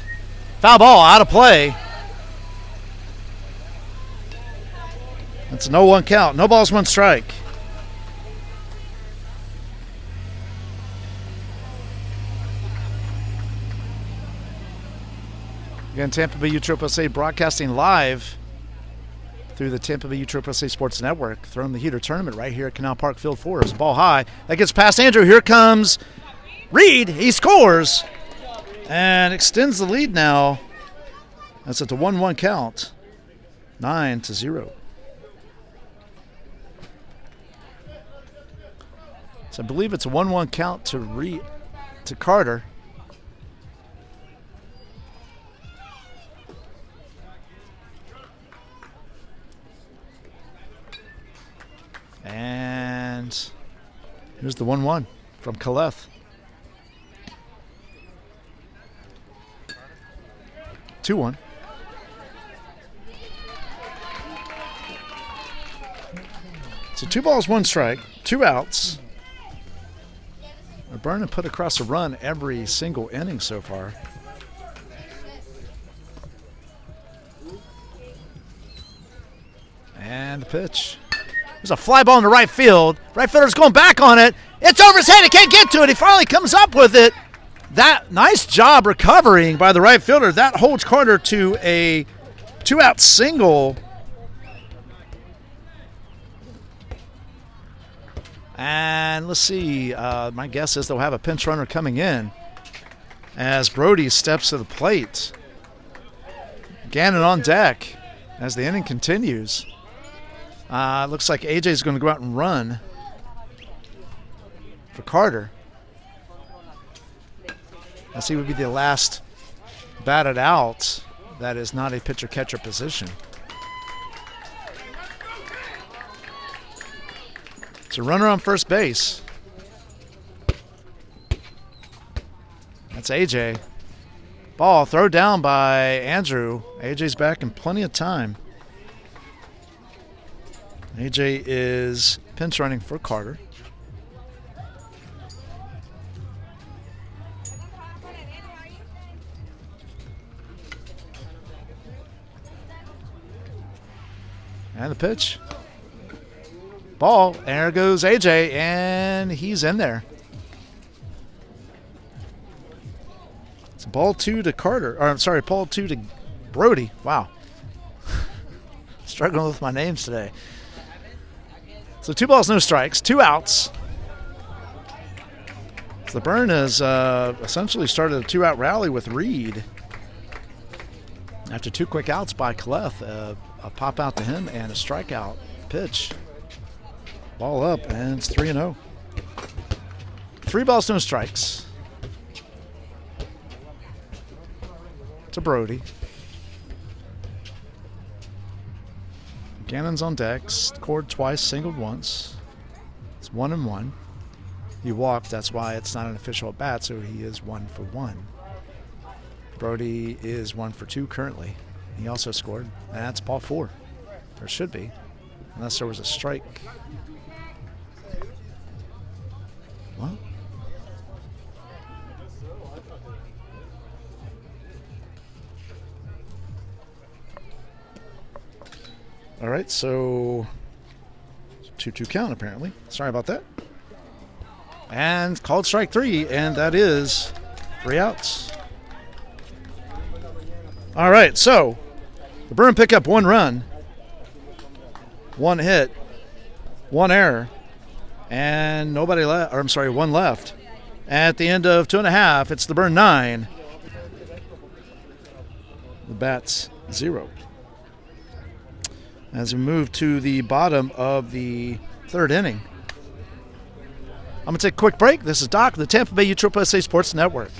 Foul ball, out of play. That's a 0-1 count. No balls, 1 strike. Again, Tampa Bay USSSA broadcasting live through the Tampa Bay USSSA Sports Network. Throwing the heater tournament right here at Canal Park Field 4. It's a ball high. That gets past Andrew. Here comes Reed. He scores and extends the lead now. That's at the 1-1 count. 9-0. So I believe it's a 1-1 count to Carter. And here's the 1-1 from Kaleth. 2-1. So 2 balls, 1 strike, 2 outs. Vernon put across a run every single inning so far. And the pitch. There's a fly ball in the right field. Right fielder's going back on it. It's over his head. He can't get to it. He finally comes up with it. That nice job recovering by the right fielder. That holds Carter to a 2-out single. And let's see. My guess is they'll have a pinch runner coming in as Brody steps to the plate. Gannon on deck as the inning continues. Looks like AJ's going to go out and run for Carter. As he would be the last batted out. That is not a pitcher-catcher position. It's a runner on first base. That's AJ. Ball throw down by Andrew. AJ's back in plenty of time. AJ is pinch running for Carter. And the pitch. Ball. And there goes AJ, and he's in there. It's ball 2 to Carter. Or I'm sorry, ball 2 to Brody. Wow. Struggling with my names today. So 2 balls, no strikes, 2 outs. So the Burn has essentially started a 2-out rally with Reed. After 2 quick outs by Kaleth, a pop out to him and a strikeout pitch. Ball up, and it's 3-0. 3 balls, no strikes. To Brody. Gannon's on deck. Scored twice, singled once. It's 1-1. He walked, that's why it's not an official at bat, so he is 1 for 1. Brody is 1 for 2 currently. He also scored. That's ball 4. Or should be, unless there was a strike. Well, all right, so 2-2 count apparently. Sorry about that. And called strike 3, and that is 3 outs. All right, so the Bruins pick up 1 run. one hit, one error, and nobody left. Or I'm sorry, one left. At the end of 2.5, it's the Burn 9. The Bats 0. As we move to the bottom of the third inning. I'm going to take a quick break. This is Doc, the Tampa Bay USSSA Sports Network.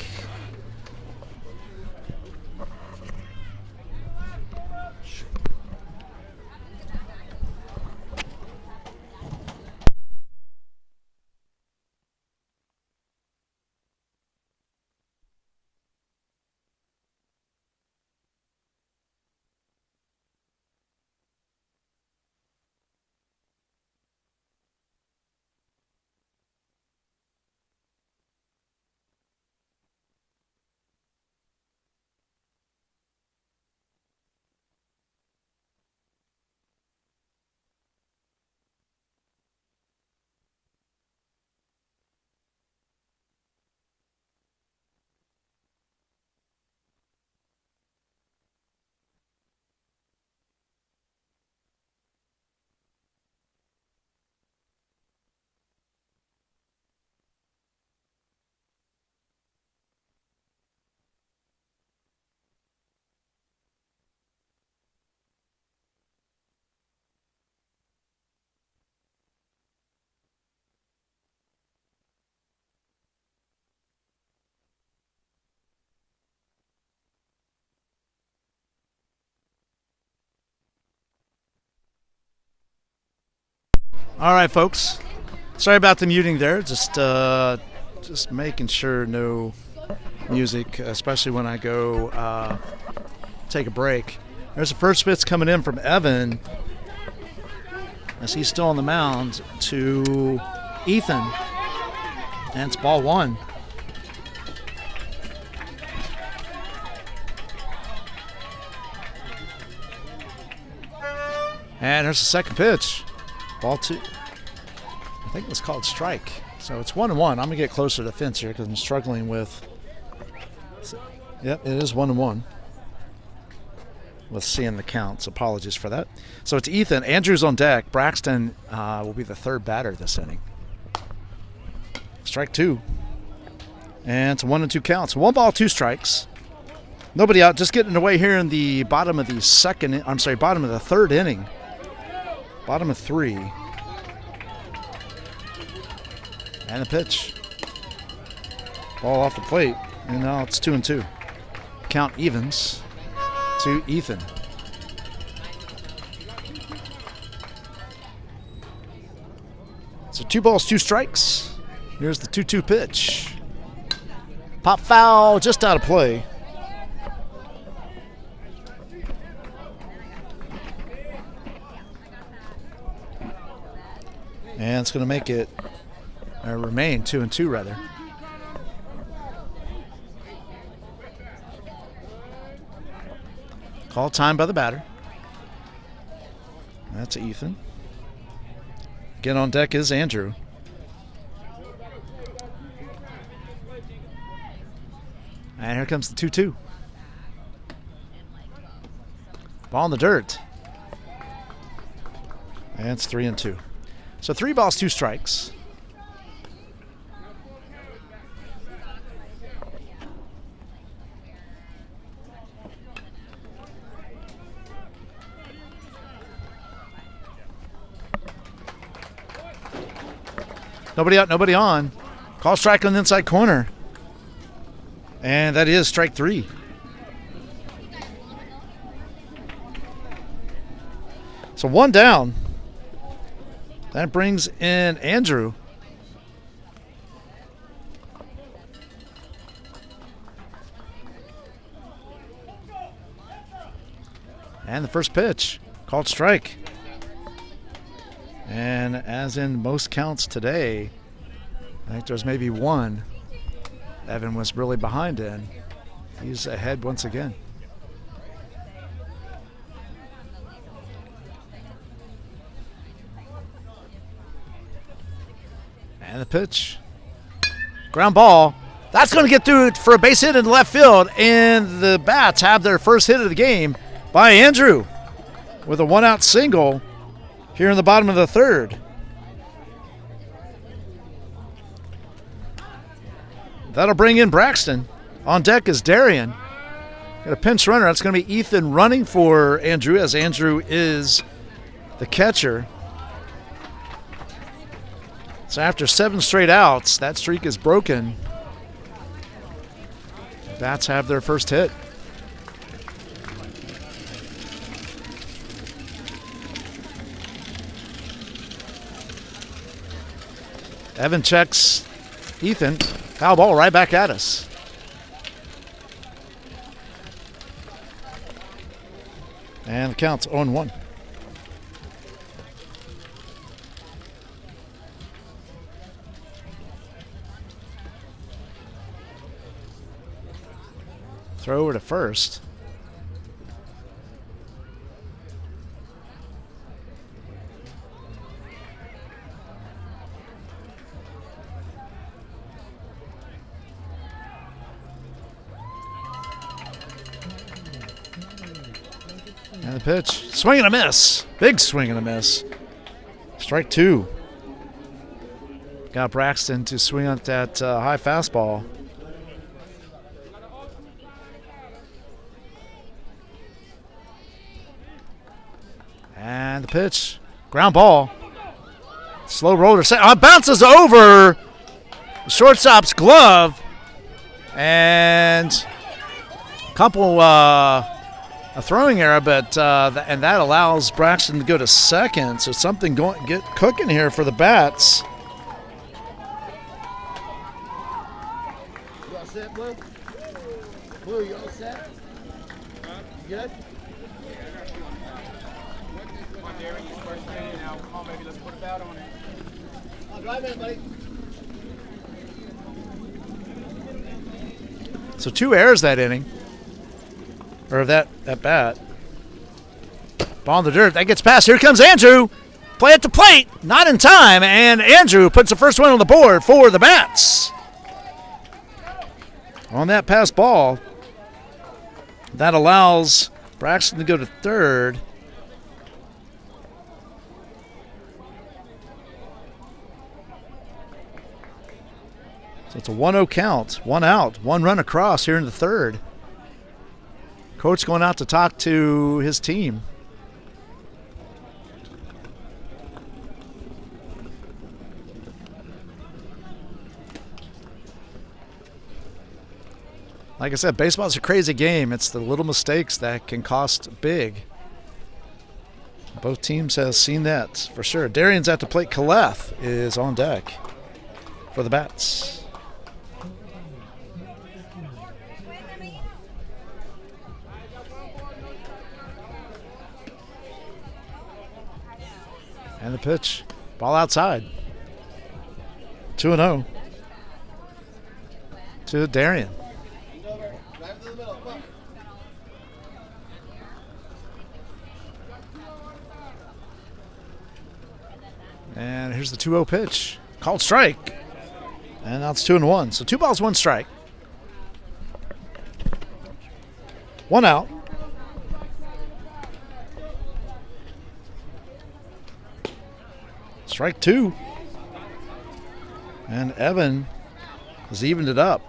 All right, folks. Sorry about the muting there. Just making sure no music, especially when I go take a break. There's the first pitch coming in from Evan as he's still on the mound to Ethan. And it's ball 1. And there's the second pitch. Ball 2. I think it was called strike. So it's 1-1. I'm going to get closer to the fence here because I'm struggling with. Yep, it is 1-1. With seeing the counts. Apologies for that. So it's Ethan. Andrew's on deck. Braxton will be the third batter this inning. Strike 2. And it's 1-2 counts. 1 ball, 2 strikes. Nobody out. Just getting away here in the bottom of the bottom of the third inning. Bottom of 3. And the pitch. Ball off the plate. And now it's 2-2. Count evens to Ethan. So 2 balls, 2 strikes. Here's the 2-2 pitch. Pop foul, just out of play. And it's going to make it remain 2-2 rather. Call time by the batter. That's Ethan. Again on deck is Andrew. And here comes the 2-2. Ball in the dirt. And it's 3-2. So 3 balls, 2 strikes. Nobody out, nobody on. Call strike on the inside corner. And that is strike 3. So 1 down. That brings in Andrew. And the first pitch, called strike. And as in most counts today, I think there's maybe one Evan was really behind in. He's ahead once again. And the pitch. Ground ball. That's going to get through for a base hit in left field. And the Bats have their first hit of the game by Andrew with a 1-out single. here in the bottom of the third. That'll bring in Braxton. On deck is Darian. Got a pinch runner. That's going to be Ethan running for Andrew, as Andrew is the catcher. So after 7 straight outs, that streak is broken. Bats have their first hit. Evan checks Ethan. Foul ball right back at us. And the count's 0-1. Throw over to first. And the pitch. Swing and a miss. Big swing and a miss. Strike 2. Got Braxton to swing at that high fastball. And the pitch. Ground ball. Slow roller. Bounces over the shortstop's glove. And a couple a throwing error, but and that allows Braxton to go to second. So something get cooking here for the Bats. You all set, Blue? Blue, you all set? You good? I'll drive in, buddy. So 2 errors that inning. Or that bat. Ball in the dirt. That gets past. Here comes Andrew. Play at the plate. Not in time. And Andrew puts the first one on the board for the Bats. On that pass ball, that allows Braxton to go to third. So it's a 1-0 count. 1 out. 1 run across here in the third. Coach going out to talk to his team. Like I said, baseball's a crazy game. It's the little mistakes that can cost big. Both teams have seen that for sure. Darian's at the plate. Kaleth is on deck for the Bats. And the pitch. Ball outside. 2-0 to Darian. And here's the 2-0 pitch. Called strike. And now it's 2-1. So 2 balls, 1 strike. 1 out. Strike 2. And Evan has evened it up.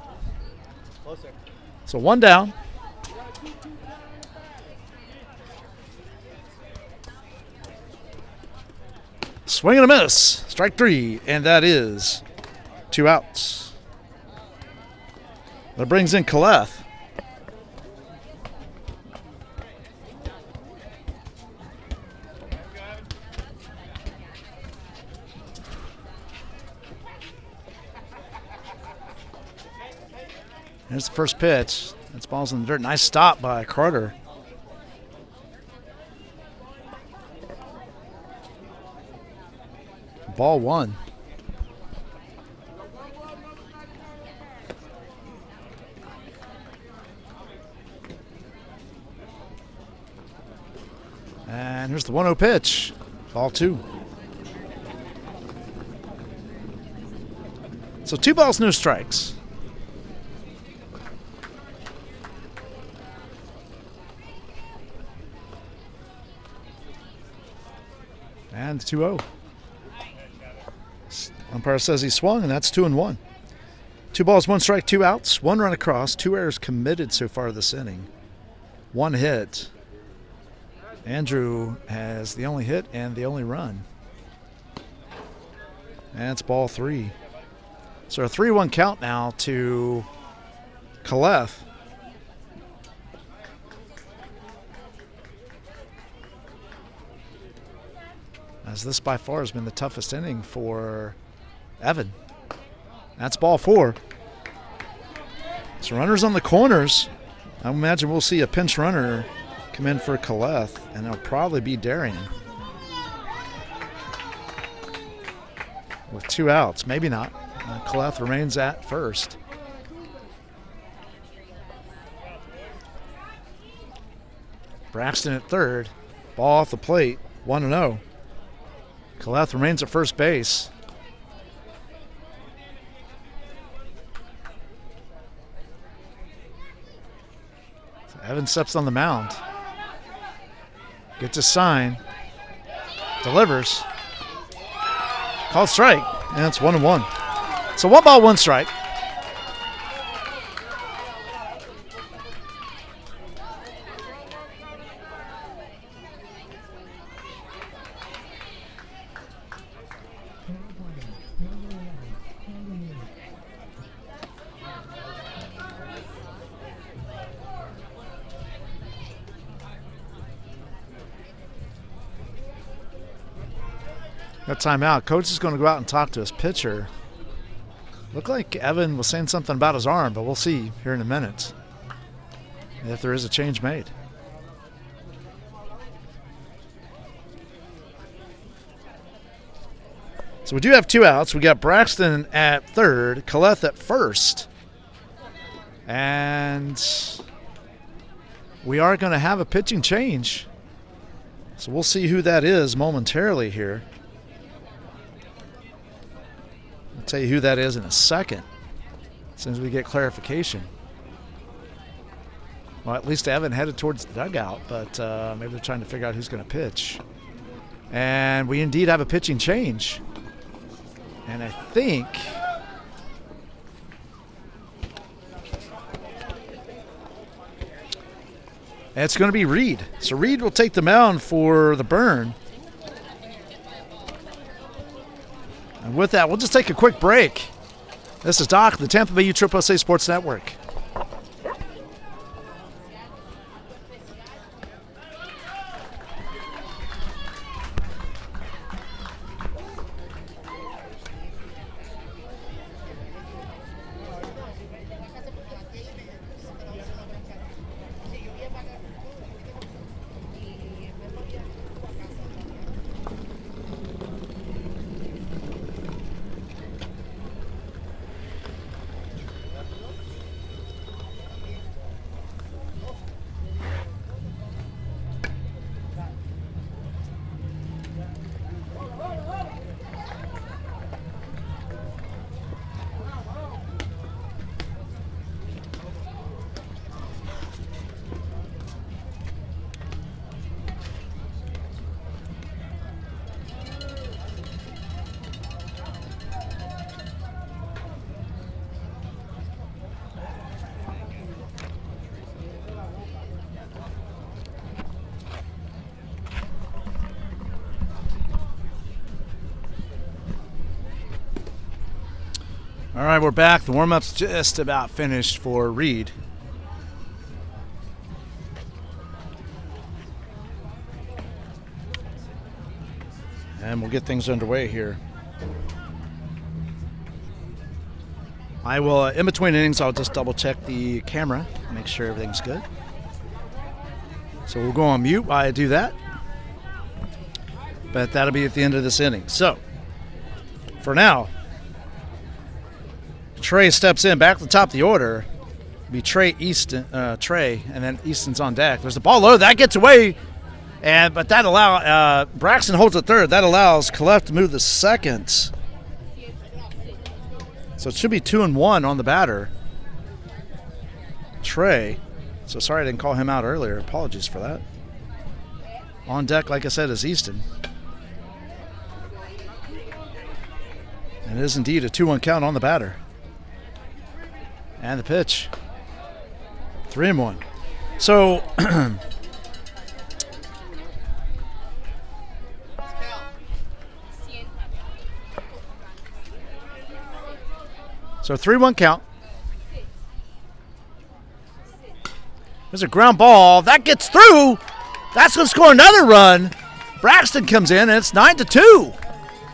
Closer. So 1 down. Swing and a miss. Strike 3. And that is 2 outs. That brings in Kaleth. Here's the first pitch. That's balls in the dirt. Nice stop by Carter. Ball 1. And here's the 1-0 pitch. Ball 2. So 2 balls, no strikes. And 2-0. Umpire says he swung, and that's 2-1. 2 balls, 1 strike, 2 outs, 1 run across, 2 errors committed so far this inning. 1 hit. Andrew has the only hit and the only run. And it's ball 3. So a 3-1 count now to Calef. As this by far has been the toughest inning for Evan. That's ball 4. So runners on the corners. I imagine we'll see a pinch runner come in for Calef, and it'll probably be Darian. With 2 outs, maybe not. Calef remains at first. Braxton at third. Ball off the plate, 1-0. Calef remains at first base. So Evan steps on the mound. Gets a sign. Delivers. Called strike. And it's 1-1. So 1 ball, 1 strike. Got timeout. Coach is going to go out and talk to his pitcher. Looked like Evan was saying something about his arm, but we'll see here in a minute if there is a change made. So we do have 2 outs. We got Braxton at third, Calef at first. And we are going to have a pitching change. So we'll see who that is momentarily here. I'll tell you who that is in a second, as soon as we get clarification. Well, at least Evan headed towards the dugout, but maybe they're trying to figure out who's going to pitch. And we indeed have a pitching change. And I think it's going to be Reed. So Reed will take the mound for the Burn. And with that, we'll just take a quick break. This is Doc, the Tampa Bay USSSA Sports Network. All right, we're back. The warm-up's just about finished for Reed. And we'll get things underway here. I will, in between innings, I'll just double-check the camera, make sure everything's good. So we'll go on mute while I do that. But that'll be at the end of this inning. So, for now, Trey steps in back to the top of the order. It'll be Trey, and then Easton's on deck. There's the ball low. That gets away. But that allows Braxton holds the third. That allows Calef to move the second. So it should be 2-1 on the batter. Trey. So sorry I didn't call him out earlier. Apologies for that. On deck, like I said, is Easton. And it is indeed a 2-1 count on the batter. And the pitch. 3-1. So so 3-1 count. There's a ground ball. That gets through. That's going to score another run. Braxton comes in, and it's 9-2.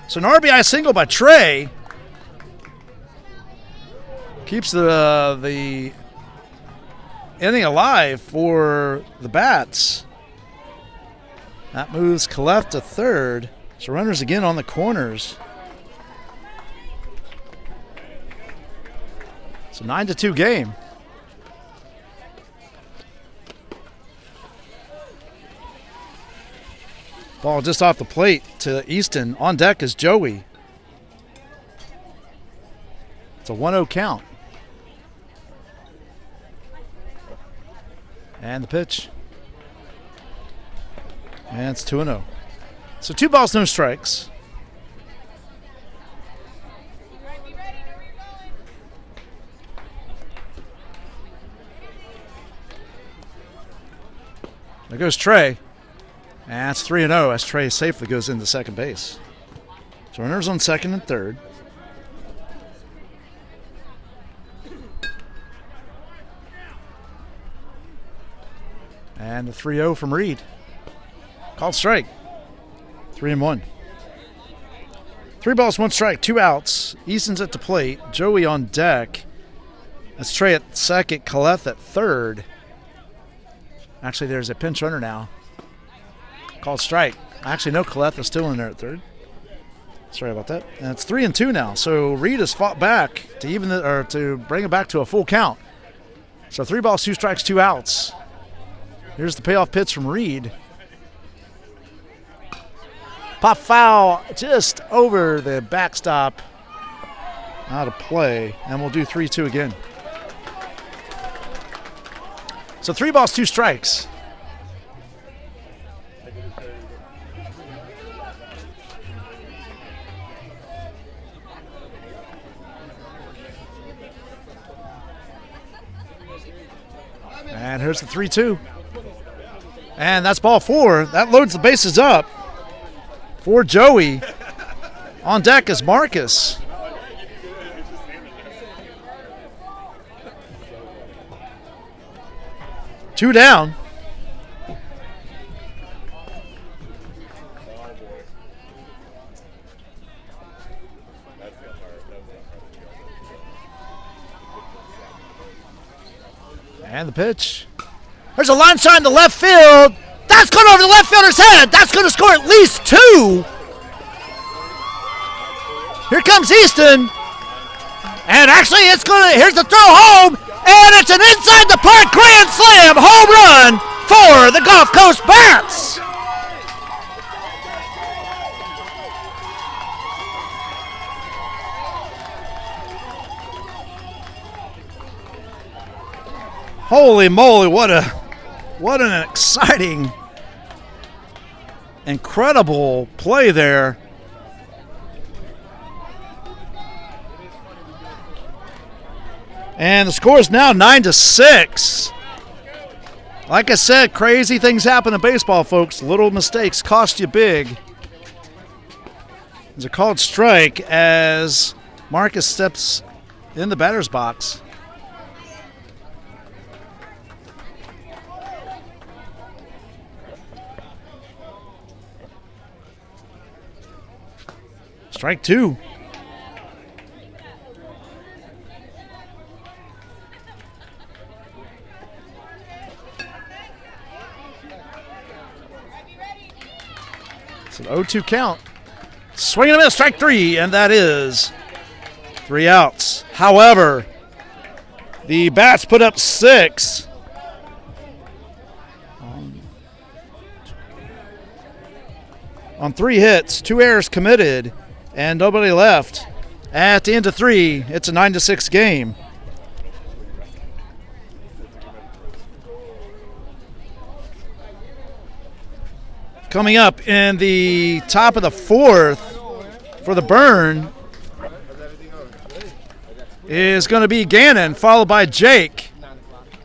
So an RBI single by Trey keeps the inning alive for the Bats. That moves Clef to third. So runners again on the corners. It's a 9-2 game. Ball just off the plate to Easton. On deck is Joey. It's a 1-0 count. And the pitch. And it's 2-0. So 2 balls, no strikes. There goes Trey. And it's 3-0 as Trey safely goes into second base. So runners on second and third. And the 3-0 from Reed. Called strike. 3-1. 3 balls, 1 strike, 2 outs. Easton's at the plate. Joey on deck. That's Trey at second. Kaleth at third. Actually, there's a pinch runner now. Called strike. Actually, no, Kaleth is still in there at third. Sorry about that. And it's 3-2 now. So Reed has fought back to bring it back to a full count. So 3 balls, 2 strikes, 2 outs. Here's the payoff pitch from Reed. Pop foul just over the backstop. Out of play. And we'll do 3-2 again. So 3 balls, 2 strikes. And here's the 3-2. And that's ball 4. That loads the bases up for Joey. On deck is Marcus. Two down. And the pitch. There's a line shot in the left field. That's going over the left fielder's head. That's going to score at least 2. Here comes Easton. And actually, here's the throw home. And it's an inside the park grand slam home run for the Gulf Coast Bats. Holy moly, what an exciting, incredible play there. And the score is now 9-6. Like I said, crazy things happen in baseball, folks. Little mistakes cost you big. It's a called strike as Marcus steps in the batter's box. Strike 2. It's an 0-2 count. Swing and a miss, strike 3, and that is 3 outs. However, the Bats put up 6. On 3 hits, 2 errors committed, and nobody left. At the end of 3, it's a 9-6 game. Coming up in the top of the 4th for the Burn, is going to be Gannon, followed by Jake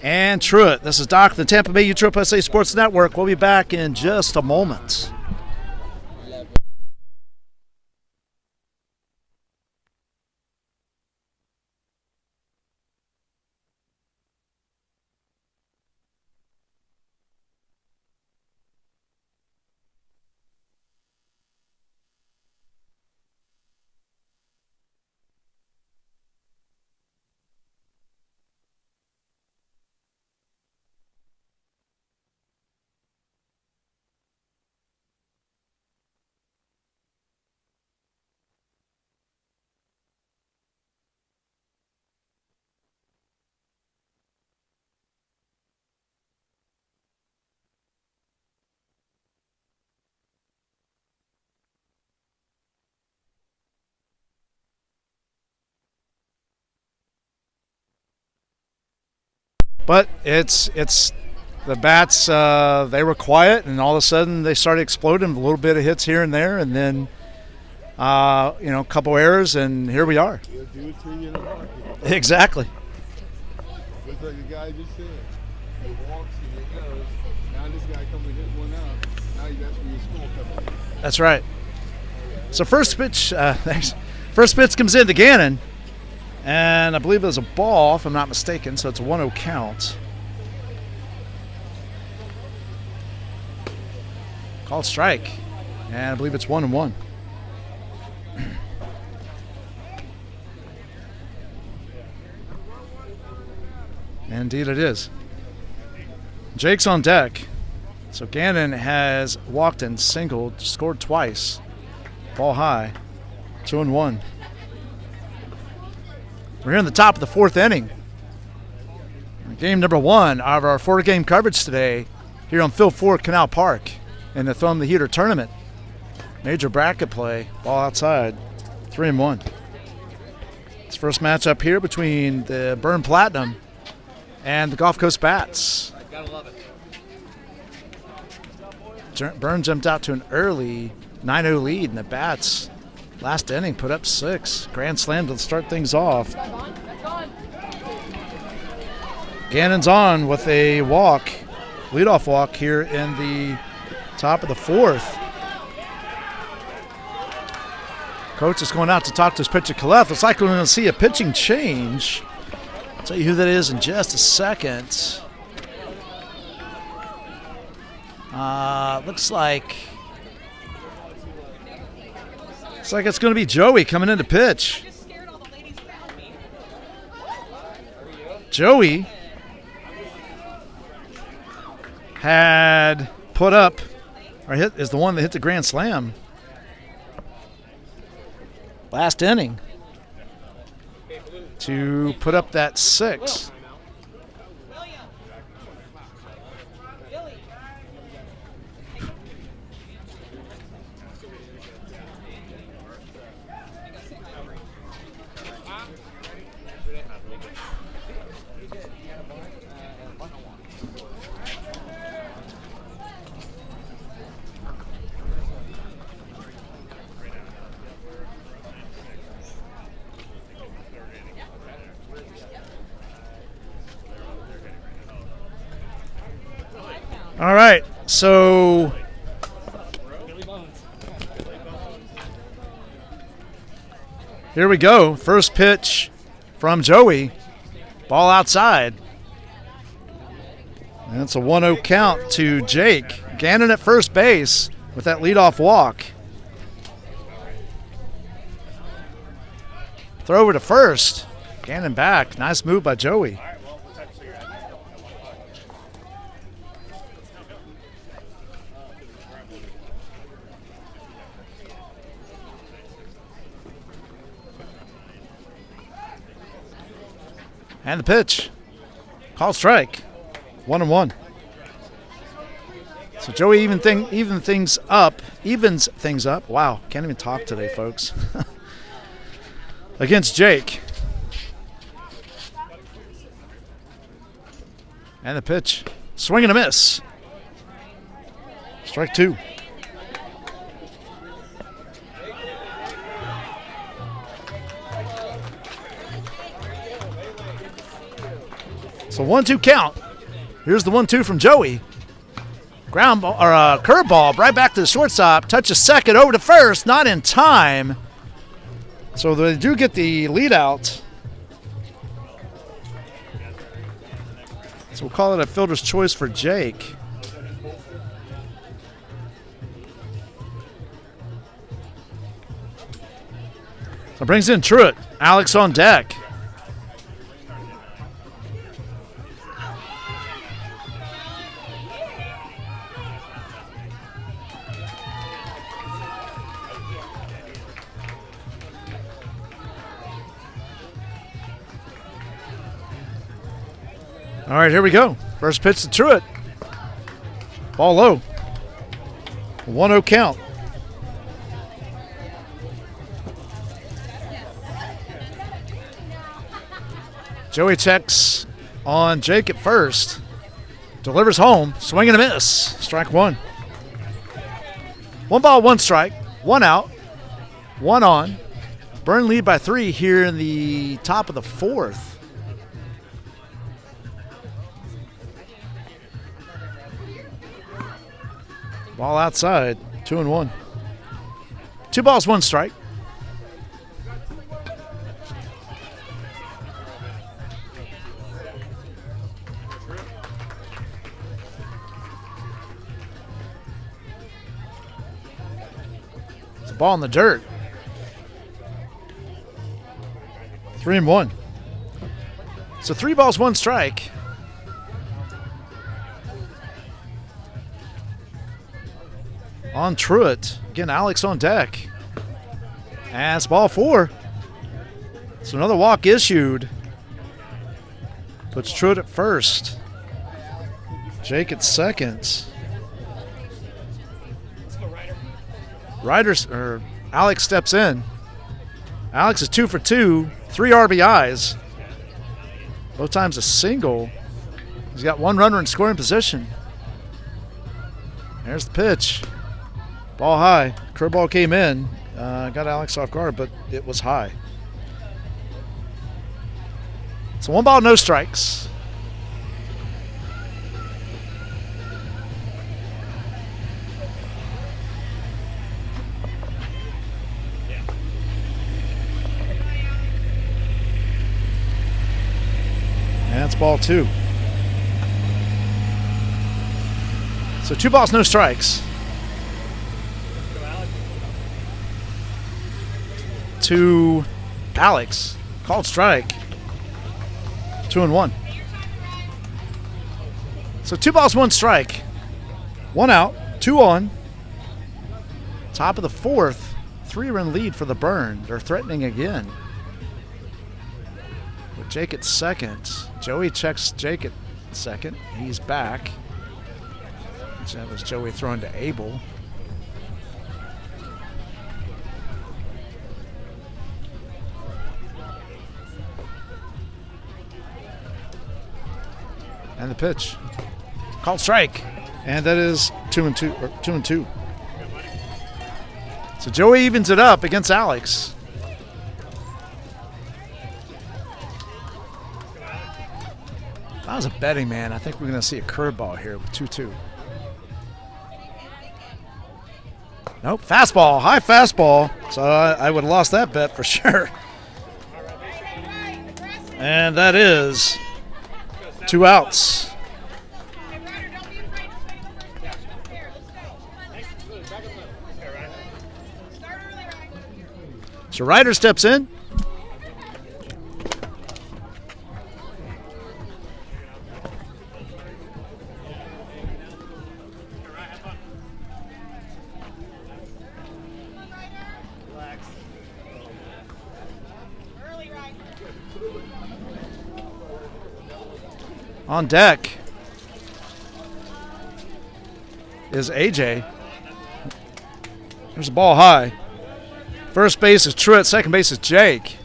and Truitt. This is Doc, the Tampa Bay USSSA Sports Network. We'll be back in just a moment. But it's the bats. They were quiet, and all of a sudden they started exploding. A little bit of hits here and there, and then a couple errors, and here we are. He'll do it to you in a heartbeat. Exactly. Looks like the guy just said. He walks and he goes. Now this guy comes and hits one out. Now you got your score coming. That's right. So first pitch, first pitch comes in to Gannon. And I believe there's a ball, if I'm not mistaken, so it's a 1-0 count. Called strike. And I believe it's 1-1. Indeed it is. Jake's on deck. So Gannon has walked and singled, scored twice. Ball high. 2-1. We're here in the top of the fourth inning. Game number 1 of our 4-game coverage today here on Phil Ford Canal Park in the Throw 'em the Heater tournament. Major bracket play, ball outside, 3-1. It's first matchup here between the Burn Platinum and the Gulf Coast Bats. Gotta love it. Burn jumped out to an early 9-0 lead, and the Bats last inning put up 6. Grand slam to start things off. Gannon's on with a walk, leadoff walk here in the top of the 4th. Coach is going out to talk to his pitcher, Kalef. Looks like we're going to see a pitching change. I'll tell you who that is in just a second. Looks like it's going to be Joey coming in to pitch. Joey had put up, or hit, is the one that hit the grand slam last inning to put up that 6. All right, so here we go. First pitch from Joey. Ball outside. And it's a 1-0 count to Jake. Gannon at first base with that leadoff walk. Throw over to first. Gannon back. Nice move by Joey. And the pitch. Called strike. 1-1. So Joey evens things up. Wow, can't even talk today, folks. Against Jake. And the pitch. Swing and a miss. Strike 2. So 1-2 count. Here's the 1-2 from Joey. Ground ball or curveball right back to the shortstop. Touches second over to first, not in time. So they do get the lead out. So we'll call it a fielder's choice for Jake. So brings in Truitt. Alex on deck. All right, here we go. First pitch to Truitt. Ball low. 1-0 count. Joey checks on Jake at first. Delivers home. Swing and a miss. Strike one. 1 ball, 1 strike. 1 out. 1 on. Burn lead by 3 here in the top of the 4th. Ball outside, 2-1. 2 balls, 1 strike. It's a ball in the dirt. 3-1. So 3 balls, 1 strike. On Truitt. Again, Alex on deck. And it's ball 4. So another walk issued. Puts Truitt at first. Jake at second. Alex steps in. Alex is 2 for 2. 3 RBIs. Both times a single. He's got 1 runner in scoring position. There's the pitch. Ball high. Curveball came in. Got Alex off guard, but it was high. So 1 ball, no strikes. And that's ball 2. So 2 balls, no strikes. To Alex. Called strike. 2-1. So 2 balls, 1 strike. 1 out. 2 on. Top of the 4th. 3-run lead for the Burn. They're threatening again. With Jake at second. Joey checks Jake at second. He's back. That was Joey throwing to Abel. And the pitch. Called strike. And that is 2-2. So Joey evens it up against Alex. If I was a betting man, I think we're going to see a curveball here with 2-2. Nope, fastball, high fastball. So I would have lost that bet for sure. And that is 2 outs. So Ryder steps in. On deck is AJ. There's a ball high. First base is Truitt. Second base is Jake.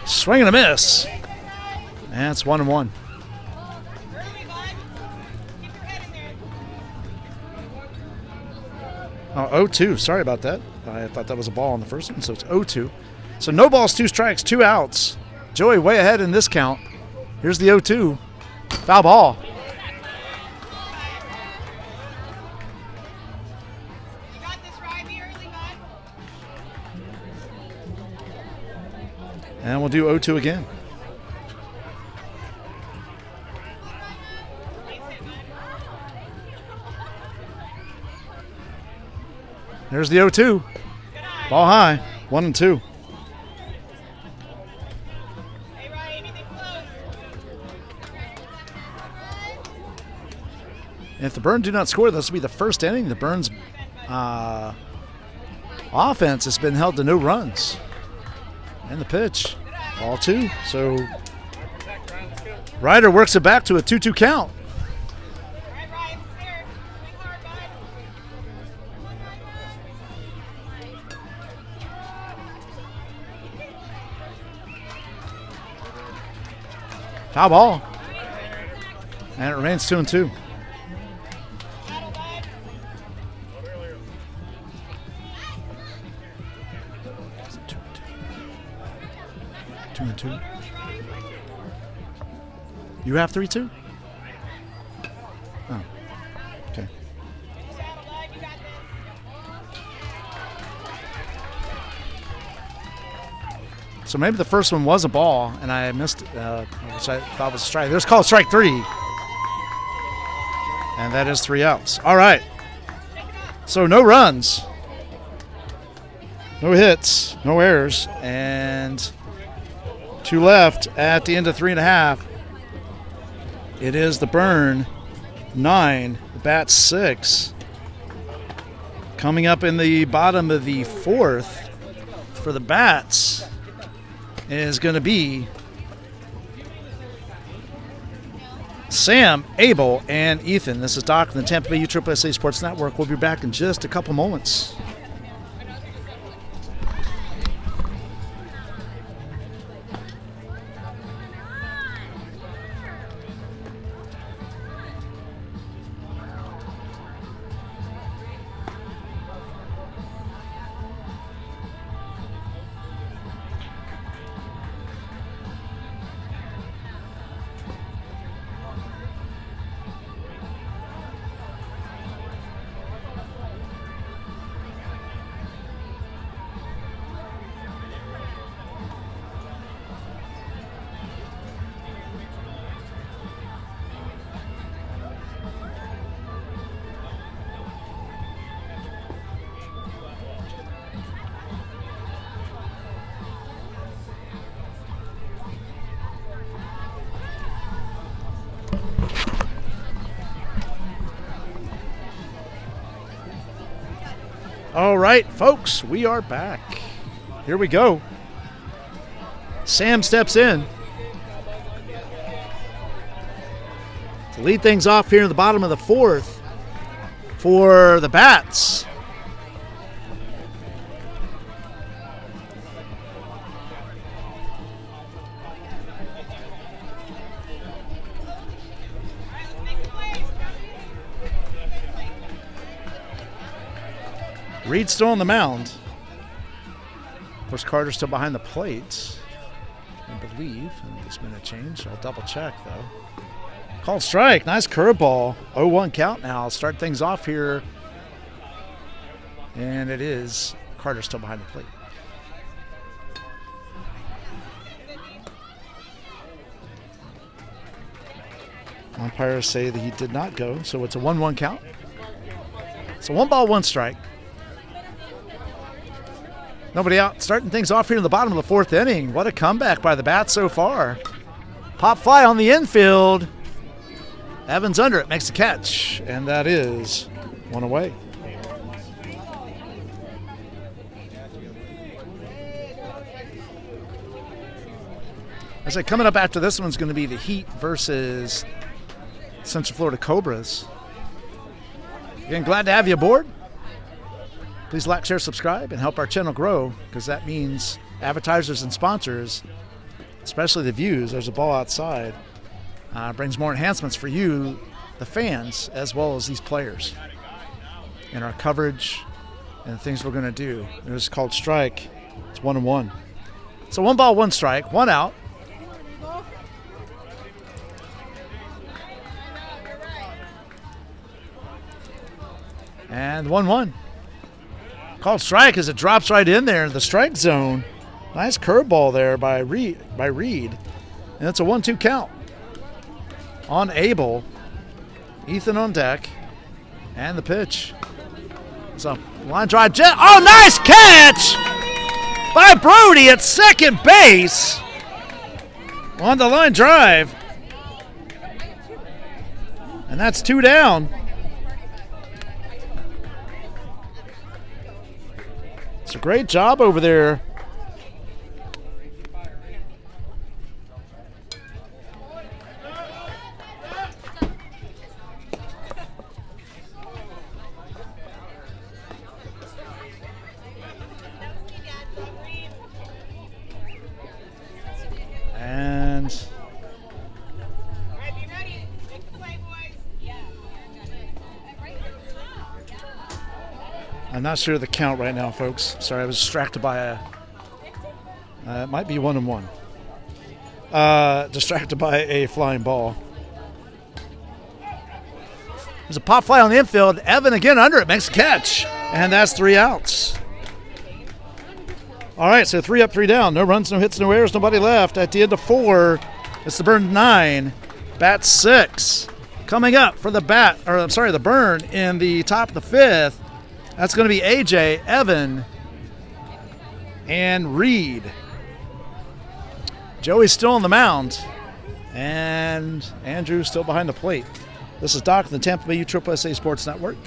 Swing and a miss. And it's 1-1. 0-2. Sorry about that. I thought that was a ball on the first one, so it's 0-2. So no balls, 2 strikes, 2 outs. Joey way ahead in this count. Here's the 0-2. Foul ball. And we'll do 0-2 again. There's the 0-2. Ball high. 1-2. And if the Burns do not score, this will be the first inning. The Burns offense has been held to no runs. And the pitch, ball 2. So Ryder works it back to a 2-2 count. Foul ball. And it remains 2-2. You have 3-2? Oh, okay. So maybe the first one was a ball, and I missed it, which I thought was a strike. There's called strike 3. And that is 3 outs. All right. So no runs, no hits, no errors, and 2 left at the end of 3.5. It is the Burn 9, the Bat 6. Coming up in the bottom of the 4th for the Bats is going to be Sam, Abel, and Ethan. This is Doc from the Tampa Bay USSSA Sports Network. We'll be back in just a couple moments. All right, folks, we are back. Here we go. Sam steps in to lead things off here in the bottom of the 4th for the Bats. Reed's still on the mound. Of course, Carter's still behind the plate, I believe. And there's been a change. I'll double check, though. Called strike. Nice curveball. 0-1 count now. I'll start things off here. And it is Carter still behind the plate. Umpires say that he did not go, so it's a 1-1 count. So 1 ball, 1 strike. Nobody out. Starting things off here in the bottom of the 4th inning. What a comeback by the Bats so far. Pop fly on the infield. Evans under it, makes the catch, and that is 1 away. I say coming up after this one's going to be the Heat versus Central Florida Cobras. Again, glad to have you aboard. Please like, share, subscribe, and help our channel grow, because that means advertisers and sponsors, especially the views, there's a ball outside, brings more enhancements for you, the fans, as well as these players. And our coverage and the things we're going to do. It was called strike. It's 1-1. So 1 ball, 1 strike, 1 out. And 1-1. Called strike as it drops right in there in the strike zone. Nice curveball there by Reed. And it's a 1-2 count. On Abel. Ethan on deck. And the pitch. So line drive. Oh, nice catch by Brody at second base. On the line drive. And that's 2 down. It's a great job over there. And I'm not sure of the count right now, folks. Sorry, I was distracted by it might be 1-1. Distracted by a flying ball. There's a pop fly on the infield. Evan again under it, makes a catch. And that's 3 outs. All right, so 3 up, 3 down. No runs, no hits, no errors, nobody left. At the end of 4, it's the Burn 9, bat 6. Coming up for the the Burn in the top of the 5th. That's going to be AJ, Evan, and Reed. Joey's still on the mound, and Andrew's still behind the plate. This is Doc of the Tampa Bay USSSA Sports Network.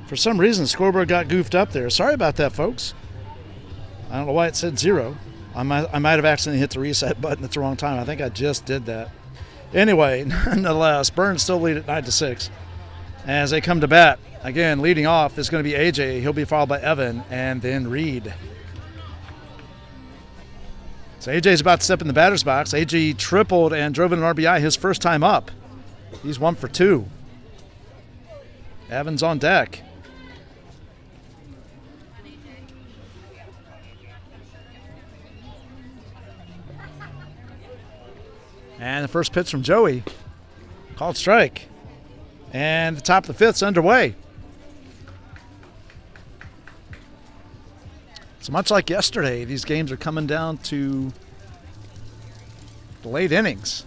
For some reason, the scoreboard got goofed up there. Sorry about that, folks. I don't know why it said 0. I might have accidentally hit the reset button at the wrong time. I think I just did that. Anyway, nonetheless, Burns still lead at 9-6. As they come to bat, again, leading off is going to be AJ. He'll be followed by Evan and then Reed. So AJ's about to step in the batter's box. AJ tripled and drove in an RBI his first time up. He's 1 for 2. Evan's on deck. And the first pitch from Joey, called strike. And the top of the 5th's underway. So much like yesterday, these games are coming down to the late innings.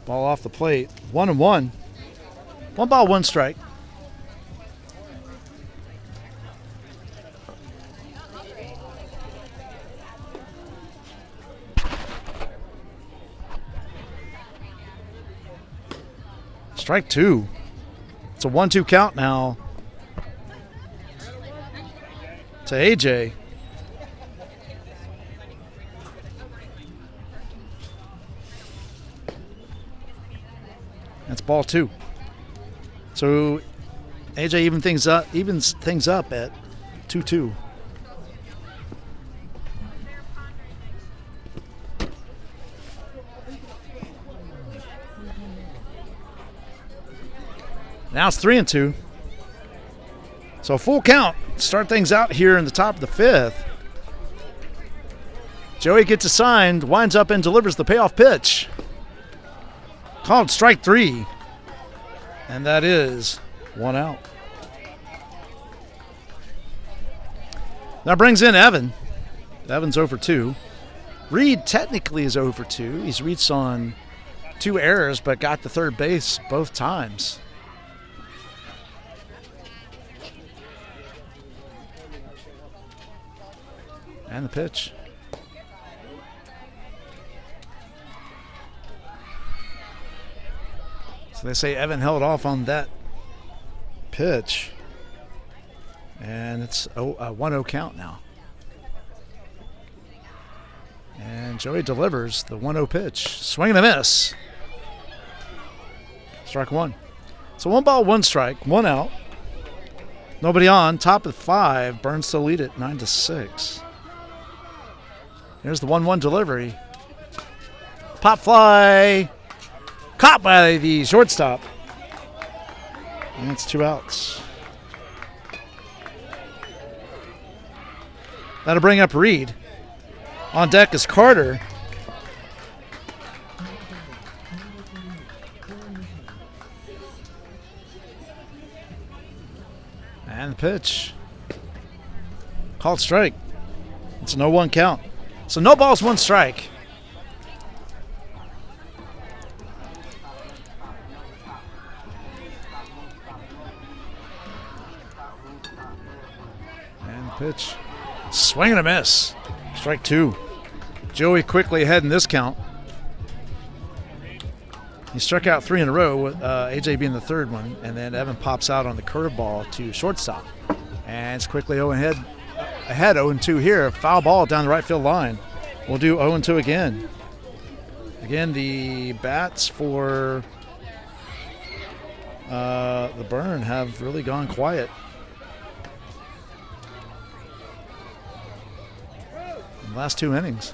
Ball off the plate, 1-1. 1 ball, 1 strike. Strike 2. It's a 1-2 count now to AJ. That's ball 2. So AJ evens things up at 2-2. Now it's 3-2. So full count. Start things out here in the top of the 5th. Joey gets assigned, winds up and delivers the payoff pitch. Called strike 3. And that is 1 out. That brings in Evan. Evan's 0 for 2. Reed technically is 0 for 2. He's reached on 2 errors, but got the third base both times. And the pitch. So they say Evan held off on that pitch. And it's a 1-0 count now. And Joey delivers the 1-0 pitch. Swing and a miss. Strike one. So 1 ball, 1 strike, 1 out. Nobody on. Top of 5. Burns to lead it 9-6. Here's the 1-1 delivery. Pop fly. Caught by the shortstop. And it's 2 outs. That'll bring up Reed. On deck is Carter. And the pitch. Called strike. It's a 0-1 count. So no balls, 1 strike. And the pitch. Swing and a miss. Strike 2. Joey quickly ahead in this count. He struck out 3 in a row, with AJ being the 3rd one, and then Evan pops out on the curveball to shortstop. And it's quickly 0 ahead 0-2 here. Foul ball down the right field line. We'll do 0-2 again. Again, the bats for the Burn have really gone quiet. In the last 2 innings.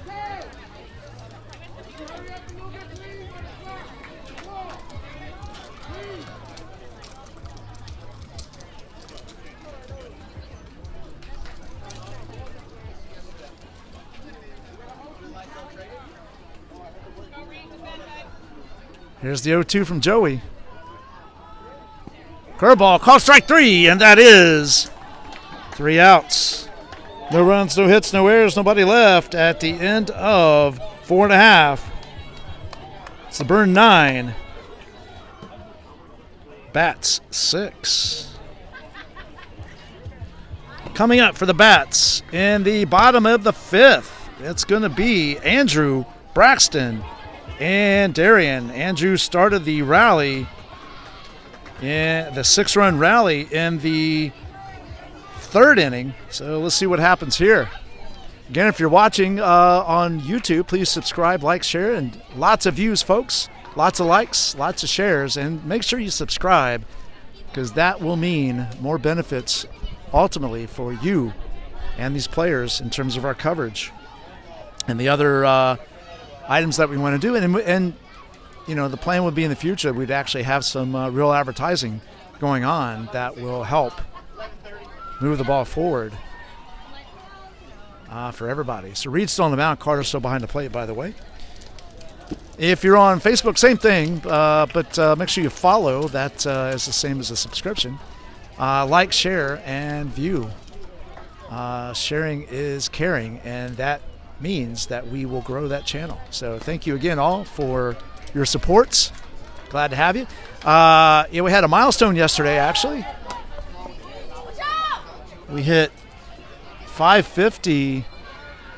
Here's the 0-2 from Joey. Curveball, call strike 3, and that is 3 outs. No runs, no hits, no errors, nobody left at the end of 4.5. It's the Burn 9. Bats 6. Coming up for the Bats in the bottom of the 5th, it's going to be Andrew, Braxton, and Darian. Andrew started the rally, in the 6-run rally in the 3rd inning. So let's see what happens here. Again, if you're watching on YouTube, please subscribe, like, share, and lots of views, folks. Lots of likes, lots of shares, and make sure you subscribe because that will mean more benefits ultimately for you and these players in terms of our coverage and the other items that we want to do. And you know, the plan would be in the future we'd actually have some real advertising going on that will help move the ball forward for everybody. So Reed's still on the mound. Carter's still behind the plate, by the way. If you're on Facebook, same thing, but make sure you follow. That is the same as a subscription. Like, share, and view. Sharing is caring, and that means that we will grow that channel. So thank you again all for your supports. Glad to have you. Yeah, we had a milestone yesterday, actually. We hit 550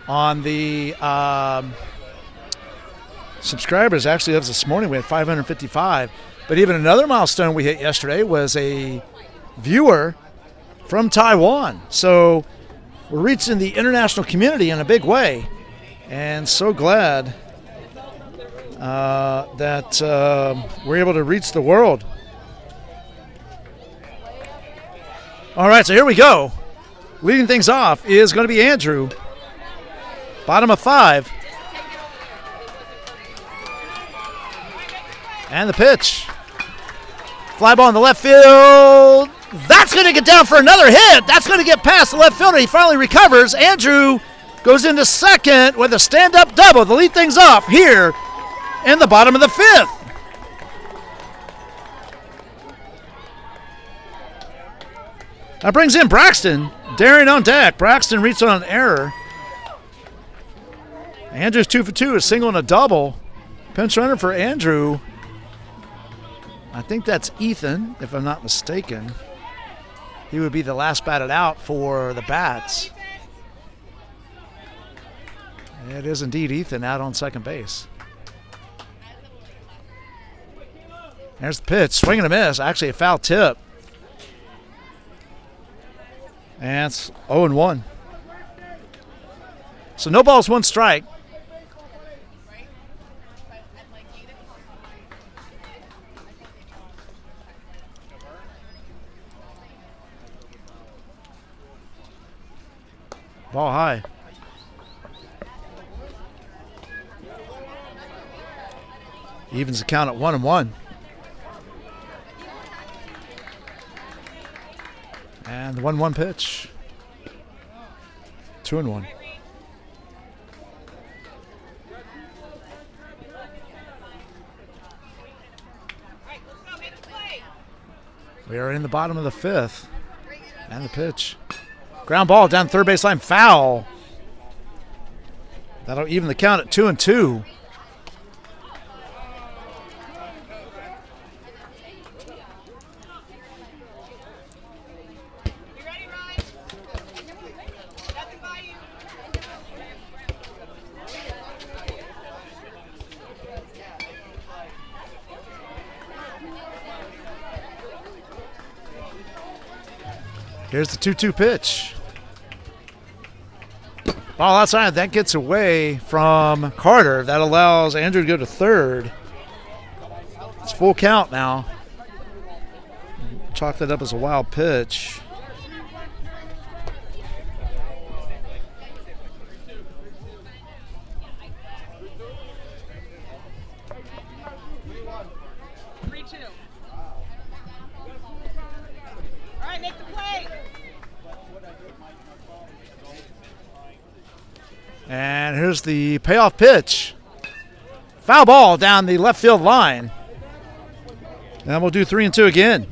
on the subscribers. Actually, that was this morning. We had 555. But even another milestone we hit yesterday was a viewer from Taiwan. So we're reaching the international community in a big way. And so glad that we're able to reach the world. All right, so here we go. Leading things off is going to be Andrew. Bottom of 5. And the pitch. Fly ball in the left field. That's going to get down for another hit. That's going to get past the left fielder. He finally recovers. Andrew goes into second with a stand-up double to lead things off here in the bottom of the 5th. That brings in Braxton. Darian on deck. Braxton reached on an error. Andrew's 2 for 2, a single and a double. Pinch runner for Andrew. I think that's Ethan, if I'm not mistaken. He would be the last batted out for the Bats. It is indeed Ethan out on second base. There's the pitch. Swing and a miss. Actually, a foul tip. And it's 0-1. So no balls, one strike. Ball high. Evens the count at 1-1. And the 1-1 pitch. 2-1. We are in the bottom of the fifth. And the pitch. Ground ball down third baseline, foul. That'll even the count at 2-2. Here's the 2-2 pitch. Ball outside. That gets away from Carter. That allows Andrew to go to third. It's full count now. Chalk that up as a wild pitch. And here's the payoff pitch. Foul ball down the left field line. And we'll do 3-2 again.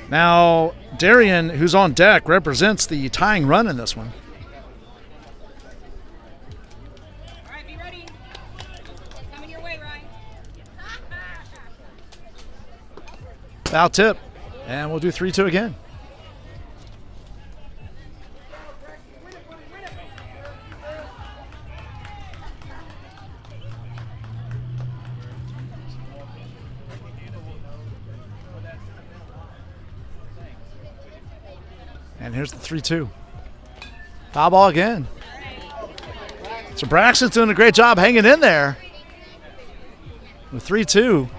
Now, Darian, who's on deck, represents the tying run in this one. All right, be ready. Coming your way, Ryan. Foul tip. And we'll do 3-2 again. And here's the 3-2. Foul ball again. So Braxton's doing a great job hanging in there. With 3-2.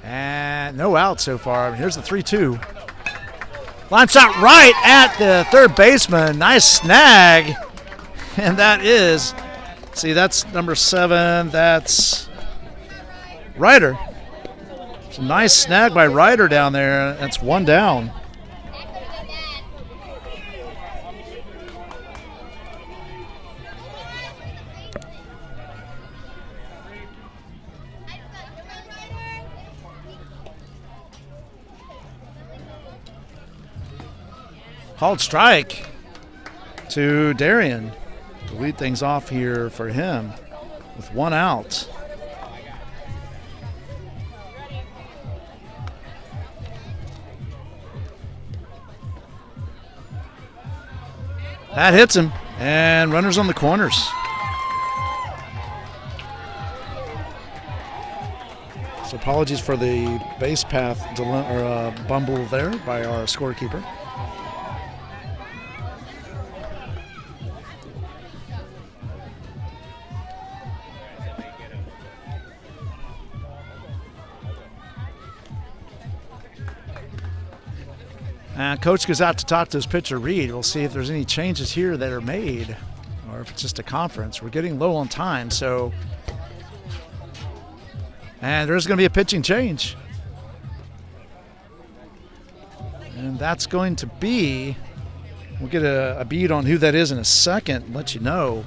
And no out so far. Here's the 3-2. Line shot right at the third baseman. Nice snag. And that is, see, that's number 7. That's Ryder. It's a nice snag by Ryder down there. That's one down. Called strike to Darian to lead things off here for him with one out. That hits him, and runners on the corners. So apologies for the base path bumble there by our scorekeeper. And coach goes out to talk to his pitcher, Reed. We'll see if there's any changes here that are made or if it's just a conference. We're getting low on time, so. And there's going to be a pitching change. And that's going to be, we'll get a beat on who that is in a second and let you know.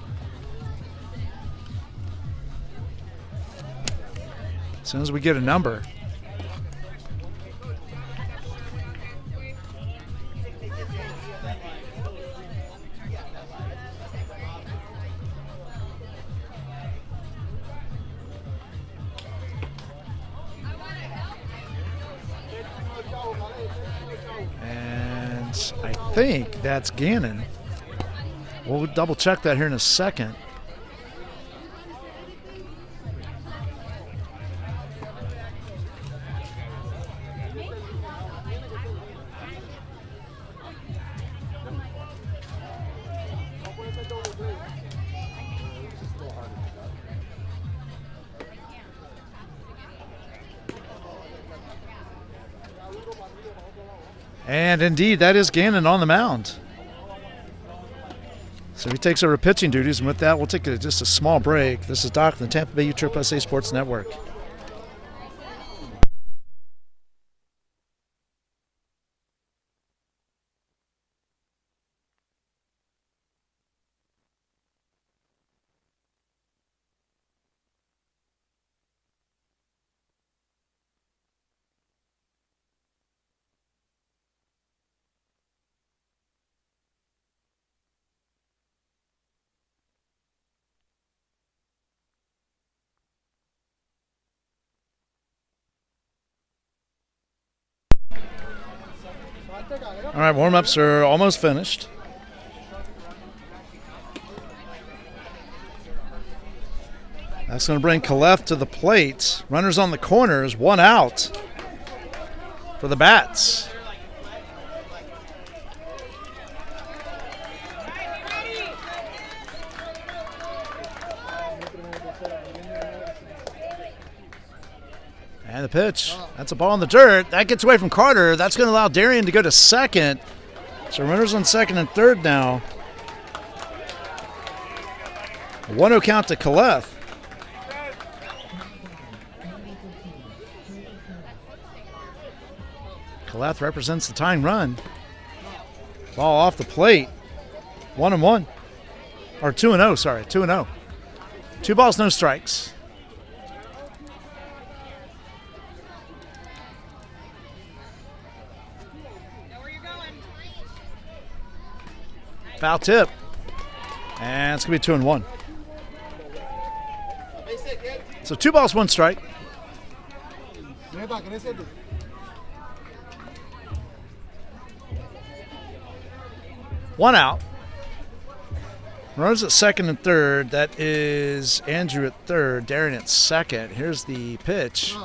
As soon as we get a number. think that's Gannon. We'll double check that here in a second. And indeed, that is Gannon on the mound. So he takes over pitching duties, and with that, we'll take just a small break. This is Doc from the Tampa Bay USSSA Sports Network. All right, warm-ups are almost finished. That's going to bring Calef to the plate. Runners on the corners, 1 out for the Bats. And the pitch. That's a ball in the dirt. That gets away from Carter. That's going to allow Darian to go to second. So runners on second and third now. A 1-0 count to Calef. Calef represents the tying run. Ball off the plate. 1-1. Or 2-0, sorry. 2-0. 2 balls, no strikes. Foul tip. And it's going to be 2-1. So 2 balls, 1 strike. 1 out. Runners at second and third. That is Andrew at third, Darren at second. Here's the pitch.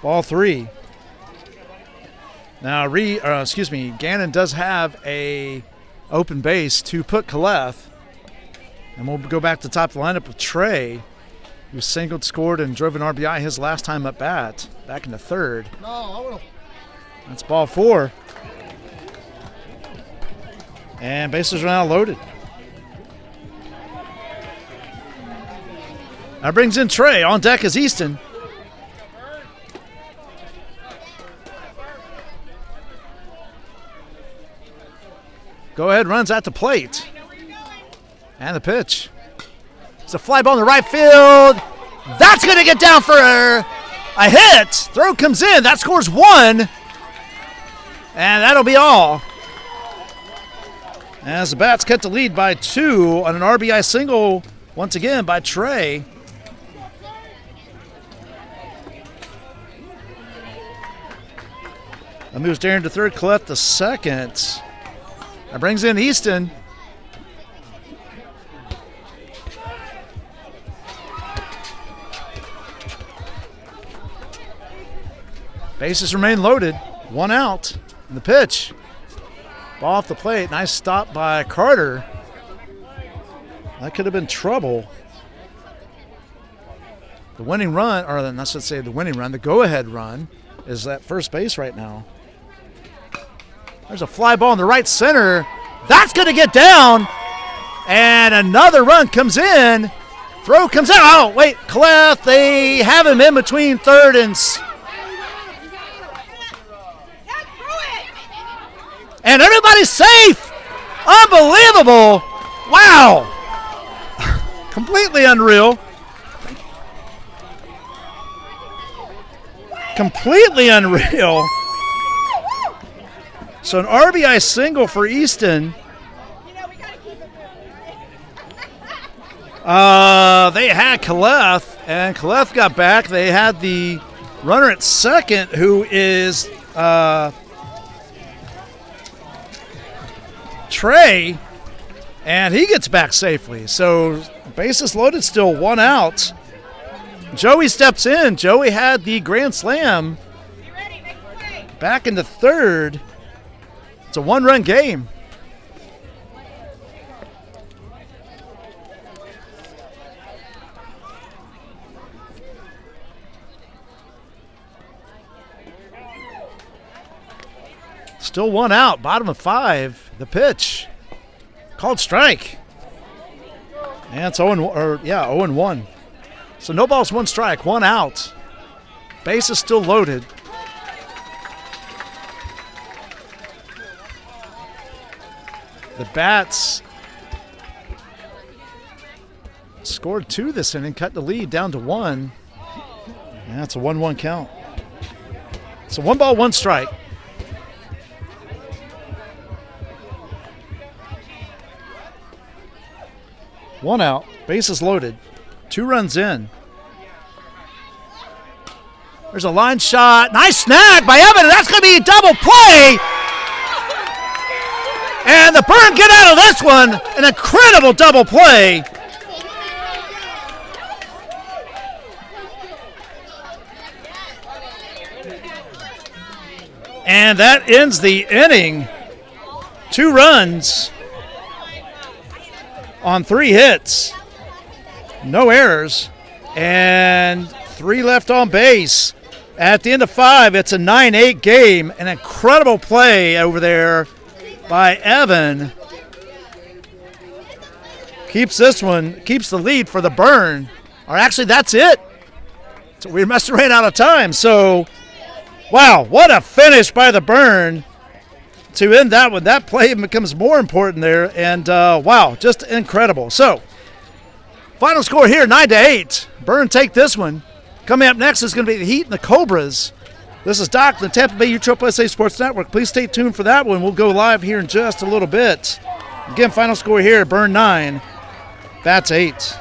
Ball 3. Now, Gannon does have a open base to put Calef. And we'll go back to the top of the lineup with Trey, who singled, scored, and drove an RBI his last time at bat, back in the third. That's ball 4. And bases are now loaded. That brings in Trey. On deck is Easton. Go ahead, runs at the plate. And the pitch. It's a fly ball in the right field. That's going to get down for a hit. Throw comes in. That scores 1. And that'll be all. As the Bats cut the lead by 2 on an RBI single, once again, by Trey. That moves Darren to third, Calef to second. That brings in Easton. Bases remain loaded. 1 out. And the pitch. Ball off the plate. Nice stop by Carter. That could have been trouble. The winning run, or I should say the winning run, the go-ahead run, is at first base right now. There's a fly ball in the right center. That's going to get down. And another run comes in. Throw comes out. Oh, wait, Calef, they have him in between third and... And everybody's safe. Unbelievable. Wow. Completely unreal. Completely unreal. So an RBI single for Easton. They had Calef, and Calef got back. They had the runner at second, who is Trey, and he gets back safely. So bases loaded, still 1 out. Joey steps in. Joey had the grand slam Be ready, make the play. back in the third. It's a 1-run game. Still 1 out, bottom of 5. The pitch called strike. And it's 0-1. So no balls, 1 strike, 1 out. Base is still loaded. The Bats scored 2 this inning, cut the lead down to 1. And it's a 1-1 count. So 1 ball, 1 strike. One out, bases loaded, 2 runs in. There's a line shot, nice snag by Evan, and that's going to be a double play. And the Burn get out of this one, an incredible double play. And that ends the inning. 2 runs on 3 hits, no errors, and 3 left on base. At the end of 5, it's a 9-8 game. An incredible play over there by Evan. Keeps the lead for the Burn. Or actually, that's it. So we must have ran out of time. So, wow, what a finish by the Burn to end that one. That play becomes more important there, and wow, just incredible. So, final score here, 9-8. Burn take this one. Coming up next is going to be the Heat and the Cobras. This is Doc, the Tampa Bay USSSA Sports Network. Please stay tuned for that one. We'll go live here in just a little bit. Again, final score here, Burn 9, Bats 8.